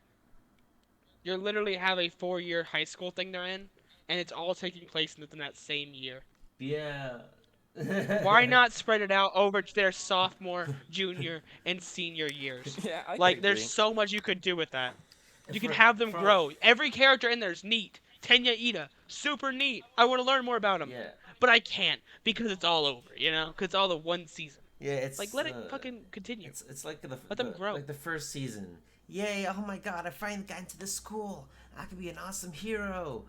You literally have a 4-year high school thing they're in, and it's all taking place within that same year. Yeah. Why not spread it out over their sophomore, junior, and senior years? Yeah, I Like, could there's agree. so much you could do with that. You can For- have them from- grow. Every character in there is neat. Tenya Ida, super neat. I want to learn more about him. Yeah. But I can't, because it's all over, Because it's all the one season. Yeah, it's Like, let it fucking continue. It's like Let them grow. like the first season. Yay! Oh my God! I finally got into this school. I could be an awesome hero.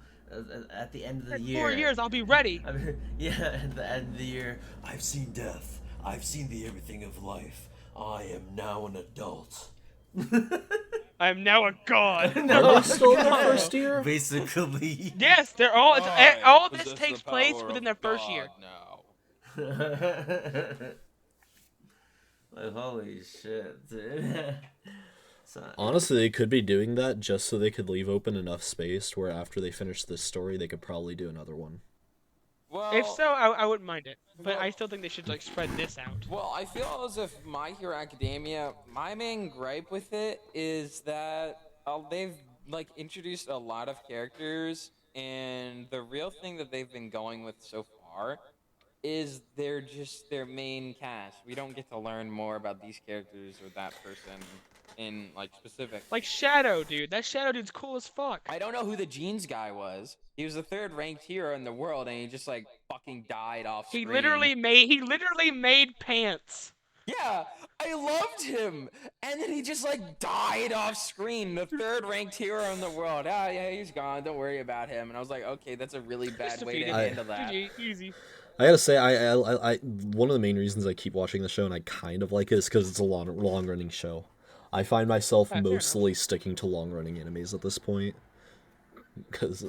At the end of the In year. 4 years, I'll be ready. I mean, yeah, at the end of the year, I've seen death. I've seen the everything of life. I am now an adult. I am now a god. Are they still in their first year? Basically. Yes, they're all. All of this takes place within their first year. Like, holy shit, dude. So, Honestly, they could be doing that just so they could leave open enough space where after they finish this story, they could probably do another one. Well, If so, I wouldn't mind it. But I still think they should like spread this out. Well, I feel as if My Hero Academia, my main gripe with it is that they've like introduced a lot of characters, and the real thing that they've been going with so far is they're just their main cast. We don't get to learn more about these characters or that person. in like specific? Like Shadow, dude. That Shadow dude's cool as fuck. I don't know who the jeans guy was. He was the third ranked hero in the world, and he just like fucking died off He screen. literally made pants. Yeah, I loved him, and then he just like died off screen. The third ranked hero in the world. Ah, yeah, he's gone. Don't worry about him. And I was like, okay, that's a really bad way to defeated. handle that. GG, easy. I gotta say, I one of the main reasons I keep watching the show and I kind of like it is because it's a long running show. I find myself Fair enough. mostly sticking to long running animes at this point, because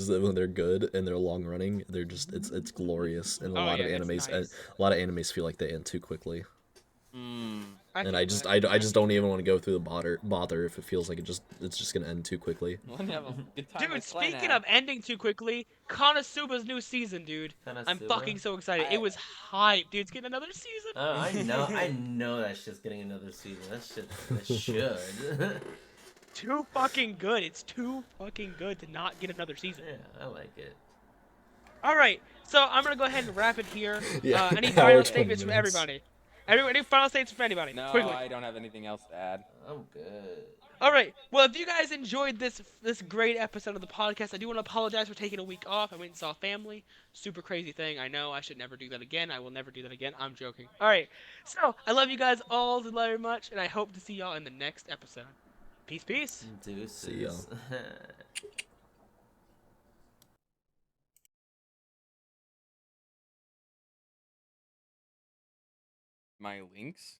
when they're good and they're long running, they're just it's glorious. And a Oh, lot yeah, of it's animes, nice. a lot of animes feel like they end too quickly. And feel I just that. I just don't even want to go through the bother if it feels like it's just gonna end too quickly. Wanna have a good time Dude, with speaking Glenn. of ending too quickly, Konosuba's new season, dude. I'm Konosuba? fucking so excited. It was hype, dude. It's getting another season. Oh, I know that shit's getting another season. That should. Too fucking good. It's too fucking good to not get another season. Yeah, I like it. All right, so I'm gonna go ahead and wrap it here. Yeah, Any hour final 20 statements from minutes. everybody? Any final statements from anybody? No, Quickly. I don't have anything else to add. I'm good. All right. Well, if you guys enjoyed this great episode of the podcast, I do want to apologize for taking a week off. I went and saw family. Super crazy thing. I know I should never do that again. I will never do that again. I'm joking. All right. So I love you guys all very much, and I hope to see y'all in the next episode. Peace, peace. Deuces. See ya. My links?